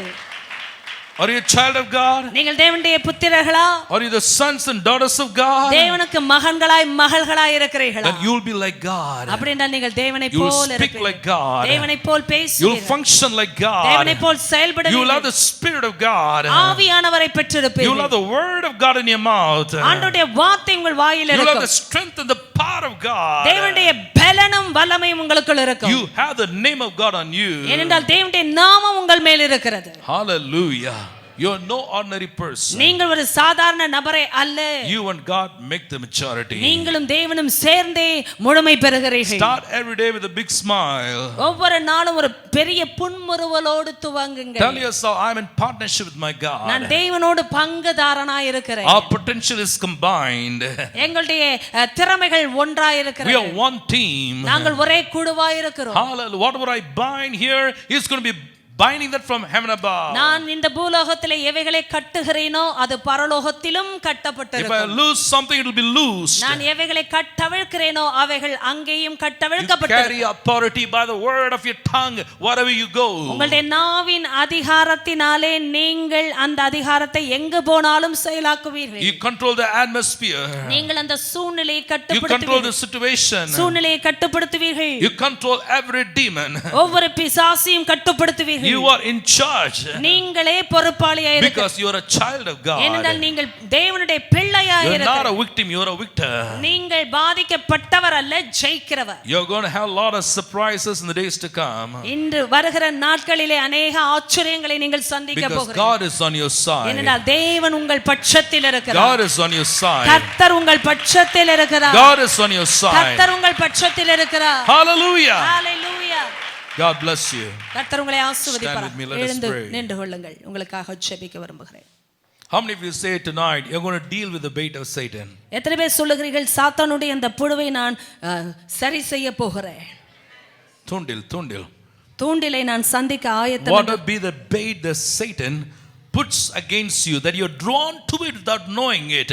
Are you a child of God? நீங்கள் தேவனுடைய புத்திரர்களா? Are you the sons and daughters of God? தேவனுக்கு மகன்களாய் மகள்களாய் இருக்கிறீர்களா? Then you'll be like God. அப்படி என்றால் நீங்கள் தேவனை You'll போல speak like God. தேவனை போல் பேசுவீர்கள். You'll function like God. தேவனை போல் செயல்படுவீர்கள். You'll have the spirit of God. ஆவியானவரை பெற்றிருப்பீர்கள். You'll have the word of God in your mouth. ஆண்டவருடைய வார்த்தை உங்கள் வாயில் இருக்கும். You'll have the strength and the power of God. தேவனுடைய பலனும் வல்லமையும் உங்களுக்குள் இருக்கும். You have the name of God on you. ஏனென்றால் தேவனுடைய நாமம் உங்கள் மேல் இருக்கிறது. Hallelujah. You are no ordinary person. நீங்கள் ஒரு சாதாரண நபரே அல்ல. You and God make the majority. நீங்களும் தேவனும் சேர்ந்தே முழுமை பெறுகிறீர்கள். Start every day with a big smile. ஒவ்வொரு நாளும் ஒரு பெரிய புன்முறுவலோடு துவங்குங்கள். Tell yourself, I'm in partnership with my God. நான் தேவனோடு பங்குதாரனாய் இருக்கிறேன். Our potential is combined. எங்களுடைய திறமைகள் ஒன்றாய் இருக்கிறது. We are one team. நாங்கள் ஒரே குழுவாய் இருக்கிறோம். Hallelujah. Whatever I bind here is going to be binding that from heaven above. நான் இந்த பூலோகத்திலே எவைகளை கட்டுகிறேனோ அது பரலோகத்திலும் கட்டப்பட்டிருக்கும். If I lose something, it will be loosed. நான் எவைகளை கட்டவிழ்க்கிறேனோ அவைகள் அங்கேயும் You கட்டவிழ்க்கப்பட்டிருக்கும். carry authority by the word of your tongue wherever you go. உங்களுடைய நாவின் அதிகாரத்தினாலே நீங்கள் அந்த அதிகாரத்தை எங்கு போனாலும் செயலாக்குவீர்கள். You control the atmosphere. நீங்கள் அந்த சூழ்நிலையை You control the கட்டுப்படுத்துவீர்கள். situation. சூழ்நிலையை கட்டுப்படுத்துவீர்கள். You control every demon. ஒவ்வொரு பிசாசையும் கட்டுப்படுத்துவீர்கள். You are in charge. நீங்களே பொறுப்பாளியா இருக்கிறீர்கள். Because you are a child of God. ஏனென்றால் நீங்கள் தேவனுடைய பிள்ளையா You are not இருக்கிறீர்கள். a victim, you are a victor. நீங்கள் பாதிக்கப்பட்டவர் அல்ல, ஜெயிக்கிறவர். You are going to have a lot of surprises in the days to come. இன்று வருகிற நாட்களிலே अनेक ஆச்சரியங்களை நீங்கள் சந்திக்க Because போகிறீர்கள். God is on your side. ஏனென்றால் தேவன் உங்கள் பட்சத்தில் இருக்கிறார். God is on your side. கர்த்தர் உங்கள் பட்சத்தில் இருக்கிறார். God is on your side. கர்த்தர் உங்கள் பட்சத்தில் இருக்கிறார். Hallelujah. Hallelujah. God bless you. கர்த்தர் உங்களை Stand ஆசீர்வதிப்பார். with me, let us எழுந்து pray. நின்று கொள்ளுங்கள். உங்களுக்காக ஜெபிக்க விரும்புகிறேன். How many of you say tonight you're going to deal with the bait of Satan? எத்தனை பேர் சொல்லுகிறீர்கள் சாத்தானுடைய அந்த புழுவை நான் சரி செய்ய போகிறேன். தூண்டிலை நான் சந்திக்க ஆயத்தம். What would be the bait that Satan puts against you that you're drawn to it without knowing it?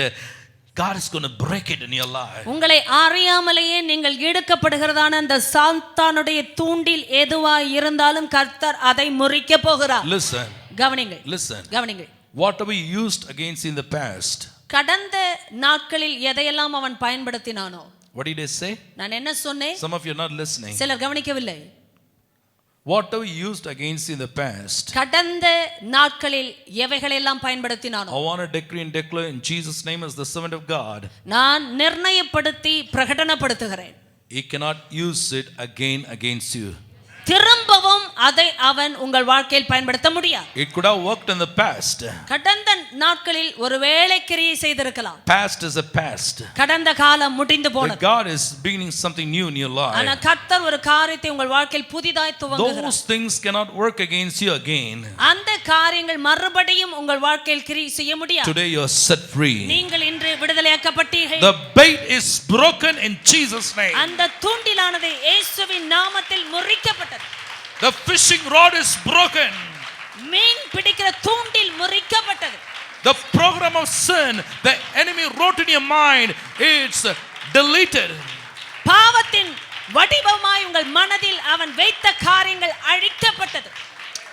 God is going to break it in your life. உங்களை அறியாமலேயே நீங்கள் இழுக்கப்படுகிறதான அந்த சாத்தானுடைய தூண்டில் எதுவாய் இருந்தாலும் கர்த்தர் அதை முறிக்க போகிறார். Listen. கவனிங்கள். Listen. கவனிங்கள். Whatever you used against in the past. கடந்த நாட்களில் எதையெல்லாம் அவன் பயன்படுத்தினானோ. What did I say? நான் என்ன சொன்னேன்? Some of you are not listening. சிலர் கவனிக்கவில்லை. Whatever you used against in the past. கடந்த நாட்களில் எவைகளெல்லாம் பயன்படுத்தினானோ. I want to decree and declare in Jesus' name as the servant of God. நான் நிர்ணயப்படுத்தி பிரகடனப்படுத்துகிறேன். He cannot use it again against you. திரும்பவும் அதை அவன் உங்கள் வாழ்க்கையில் பயன்படுத்த முடியாது. It could have worked in the past. கடந்த நாட்களில் ஒருவேளை கிரியை செய்திருக்கலாம். Past is a past. கடந்த காலம் முடிந்து போனது. But God is beginning something new in your life. ஆனா கர்த்தர் ஒரு காரியத்தை உங்கள் வாழ்க்கையில் புதிதாய் துவங்குகிறார். Those things cannot work against you again. அந்த காரியங்கள் மறுபடியும் உங்கள் வாழ்க்கையில் கிரியை செய்ய முடியாது. Today you are set free. நீங்கள் இன்று விடுதலையாக்கப்பட்டீர்கள். The bait is broken in Jesus' name. அந்த தூண்டிலானது இயேசுவின் நாமத்தில் முறிக்கப்பட்டது. The fishing rod is broken. மீன் பிடிக்கிற தூண்டில் முறிக்கப்பட்டது. The program of sin the enemy wrote in your mind, it's deleted. பாவத்தின் வடிவமாய் உங்கள் மனதில் அவன் வைத்த காரியங்கள் அழிக்கப்பட்டது.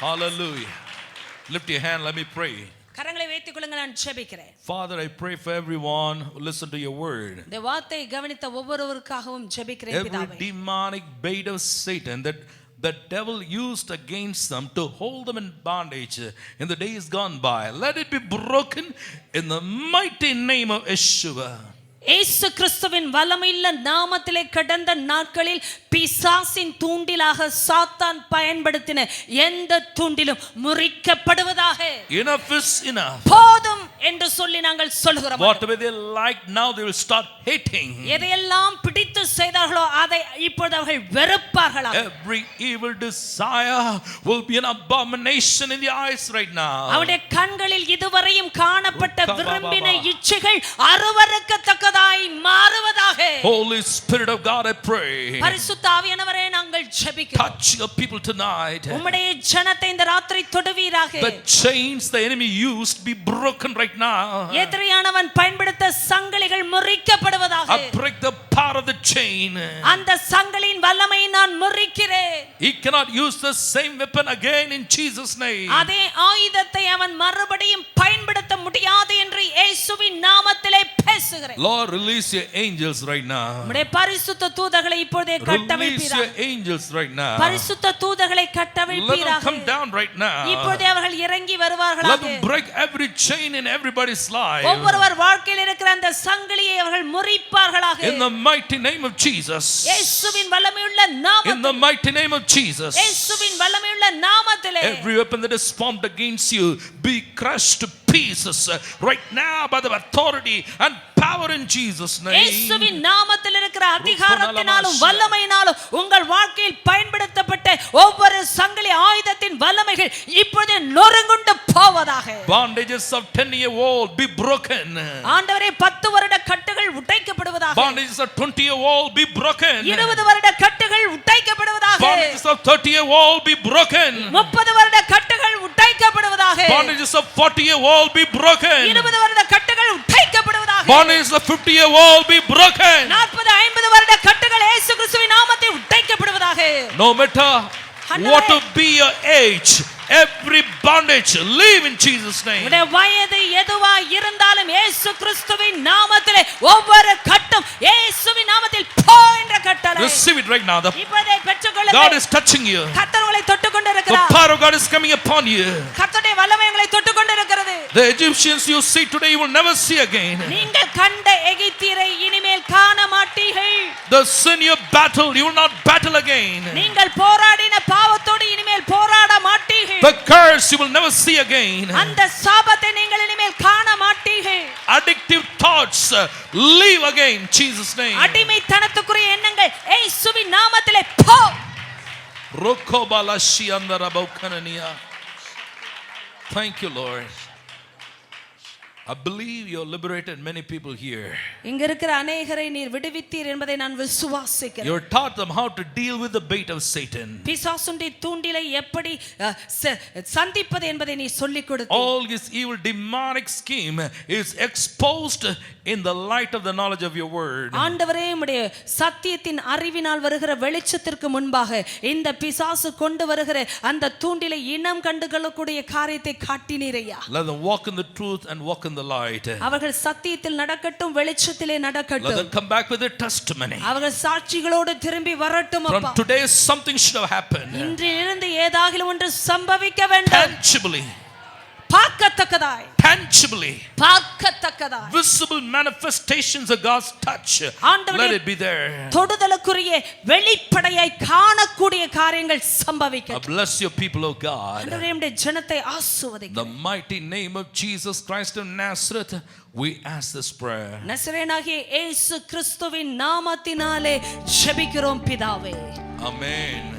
Hallelujah. Lift your hand, let me pray. கரங்களை வைத்துக் கொள்ளுங்கள், நான் ஜெபிக்கிறேன். Father, I pray for everyone who listen to your word. இந்த வார்த்தையை கவனித்த ஒவ்வொருவருக்காகவும் ஜெபிக்கிறேன் பிதாவே. Every demonic bait of Satan that the devil used against them to hold them in bondage in the days gone by, let it be broken in the mighty name of Yeshua. இயேசு கிறிஸ்துவின் வல்லமையுள்ள நாமத்திலே கடந்த நாட்களில் பிசாசின் தூண்டிலாக சாத்தான் பயன்படுத்தின எந்த தூண்டிலும் முறிக்கப்படுவதாக. Enough is enough. போதும் என்று சொல்லி நாங்கள் சொல்கிறோம். Whatever they like now they will start hating. எதையெல்லாம் பிடித்து செய்தார்களோ அதை இப்பொழுது அவர்கள் வெறுப்பார்களாம். Every evil desire will be an abomination in the eyes right now. அவருடைய கண்களில் இதுவரையும் காணப்பட்ட விரும்பின இச்சைகள் அருவருக்கத்தக்கதாய் மாறுவதாக. Holy Spirit of God, I pray. பரிசுத்த ஆவியானவரே, நாங்கள் ஜெபிக்கிறோம். Touch your people tonight. உம்முடைய ஜனத்தை இந்த ராத்திரி தொடுவீராக. The chains the enemy used be broken right now. எதிரியானவன் பயன்படுத்த சங்கிலிகள் முறிக்கப்படுவதாக. I break the power of the chain. அந்த சங்கிலியின் வல்லமையை நான் முறிக்கிறேன். He cannot use the same weapon again in Jesus' name. அதே ஆயுதத்தை அவன் மறுபடியும் பயன்படுத்த முடியாது என்று இயேசுவின் நாமத்திலே பேசுகிறேன். Lord, release your angels right now. உம்முடைய பரிசுத்த தூதர்களை இப்பொழுதே Release கட்டவிழ்ப்பீராக. your angels right now. பரிசுத்த தூதர்களை Let them கட்டவிழ்ப்பீராக. come down right now. இப்பொழுதே அவர்கள் இறங்கி Let வருவார்களாக. them break every chain in everybody's life. ஒவ்வொருவர் வாழ்க்கையில் இருக்கிற அந்த சங்கிலியை அவர்கள் முறிப்பார்களாக. In the mighty name of Jesus. இயேசுவின் வல்லமையுள்ள In நாமத்தில். the mighty name of Jesus. இயேசுவின் வல்லமையுள்ள நாமத்திலே. Every weapon that is formed against you be crushed to pieces right now by the authority and power in Jesus' name. இயேசுவின் நாமத்தில் இருக்கிற அதிகாரத்தினாலும் வல்லமையினாலும் உங்கள் வாழ்க்கையில் பயன்படுத்தப்பட்ட ஒவ்வொரு சங்கிலி ஆயுதத்தின் வல்லமைகள் இப்பொழுது நொறுங்குண்டு போவதாக. Bondages of 10-year-old be broken. ஆண்டவரே, 10 வருட கட்டுகள் உடைக்கப்படுவதாக. Bondages of 20-year-old be broken. 20 வருட கட்டுகள் உடைக்கப்படுவதாக. Bondages of 30-year-old be broken. 30 வருட கட்டுகள் உடைக்கப்படுவதாக. Bondages of 40-year-old be broken. 20 வருட கட்டுகள் உடைக்கப்படுவதாக. Bondages of 50-year-old be broken. 40-50 வருட கட்டுகள் இயேசு கிறிஸ்துவின் நாமத்தில் உடைக்கப்படுவதாக. No matter what will be your age, every bondage leave in Jesus' name. உடைய வயது எதுவா இருந்தாலும் இயேசு கிறிஸ்துவின் நாமத்திலே ஒவ்வொரு கட்டும் இயேசுவின் நாமத்தில் போ என்ற கட்டளை. Receive it right now. இப்போதே பெற்றுக்கொள்ளுங்கள். God is touching you. கர்த்தர் உங்களை தொட்டுக்கொண்டிருக்கிறார். கொண்டிருக்கிறார். power of God is coming upon you. கர்த்தருடைய வல்லமை உங்களை தொட்டுக் கொண்டிருக்கிறது. The Egyptians you see today you will never see again. நீங்கள் கண்ட எகிப்தியரை இனிமேல் காண மாட்டீர்கள். The sin you battled you will not battle again. நீங்கள் போராடின பாவத்தோடு இனிமேல் போராட மாட்டீர்கள். The curse you will never see again. அந்த சாபத்தை நீங்கள் இனிமேல் காண மாட்டீர்கள். Addictive thoughts leave again in Jesus name. அடிமைத்தனத்துக்குரிய எண்ணங்கள் இயேசுவின் நாமத்திலே போ. Rokobalashi andarabokanania. Thank you, Lord. I believe you liberated many people here. இங்க இருக்கிற अनेகரை நீர் விடுவித்தீர் என்பதை நான் விசுவாசிக்கிறேன். You taught them how to deal with the bait of Satan. பிசாசுடைய தூண்டிலை எப்படி சந்திப்பது என்பதை நீ சொல்லிக் கொடுத்தீர். All his evil demonic scheme is exposed in the light of the knowledge of your word. ஆண்டவரே உம்முடைய சத்தியத்தின் அறிவினால் வருகிற வெளிச்சத்திற்கு முன்பாக இந்த பிசாசு கொண்டு வருகிற அந்த தூண்டிலை இனம் கண்டுகொள்ளக்கூடிய காரியத்தை காட்டினீரையா. Let them walk in the truth and walk in the light. அவர்கள் சத்தியத்தில் நடக்கட்டும் வெளிச்சத்திலே நடக்கட்டும். Let them come back with their testimony. அவர்கள் சாட்சிகளோடு திரும்பி வரட்டும் அப்பா. From today something should have happened. இன்றிலிருந்து ஏதாகிலும் ஒன்று சம்பவிக்க வேண்டும். Tangibly. பார்க்கத்தக்கதாய். Tangibly. பார்க்கத்தக்கதாய். Visible manifestations of God's touch. Let it be there. தொடுதலுக்குரிய வெளிப்படையாய் காணக்கூடிய காரியங்கள் சம்பவிக்கட்டும். Bless your people, O God. ஆண்டவரே உம்முடைய ஜனத்தை ஆசீர்வதிங்க. The mighty name of Jesus Christ of Nazareth, we ask this prayer. நசரேயனாகிய இயேசு கிறிஸ்துவின் நாமத்தினாலே ஜெபிக்கிறோம் பிதாவே. Amen.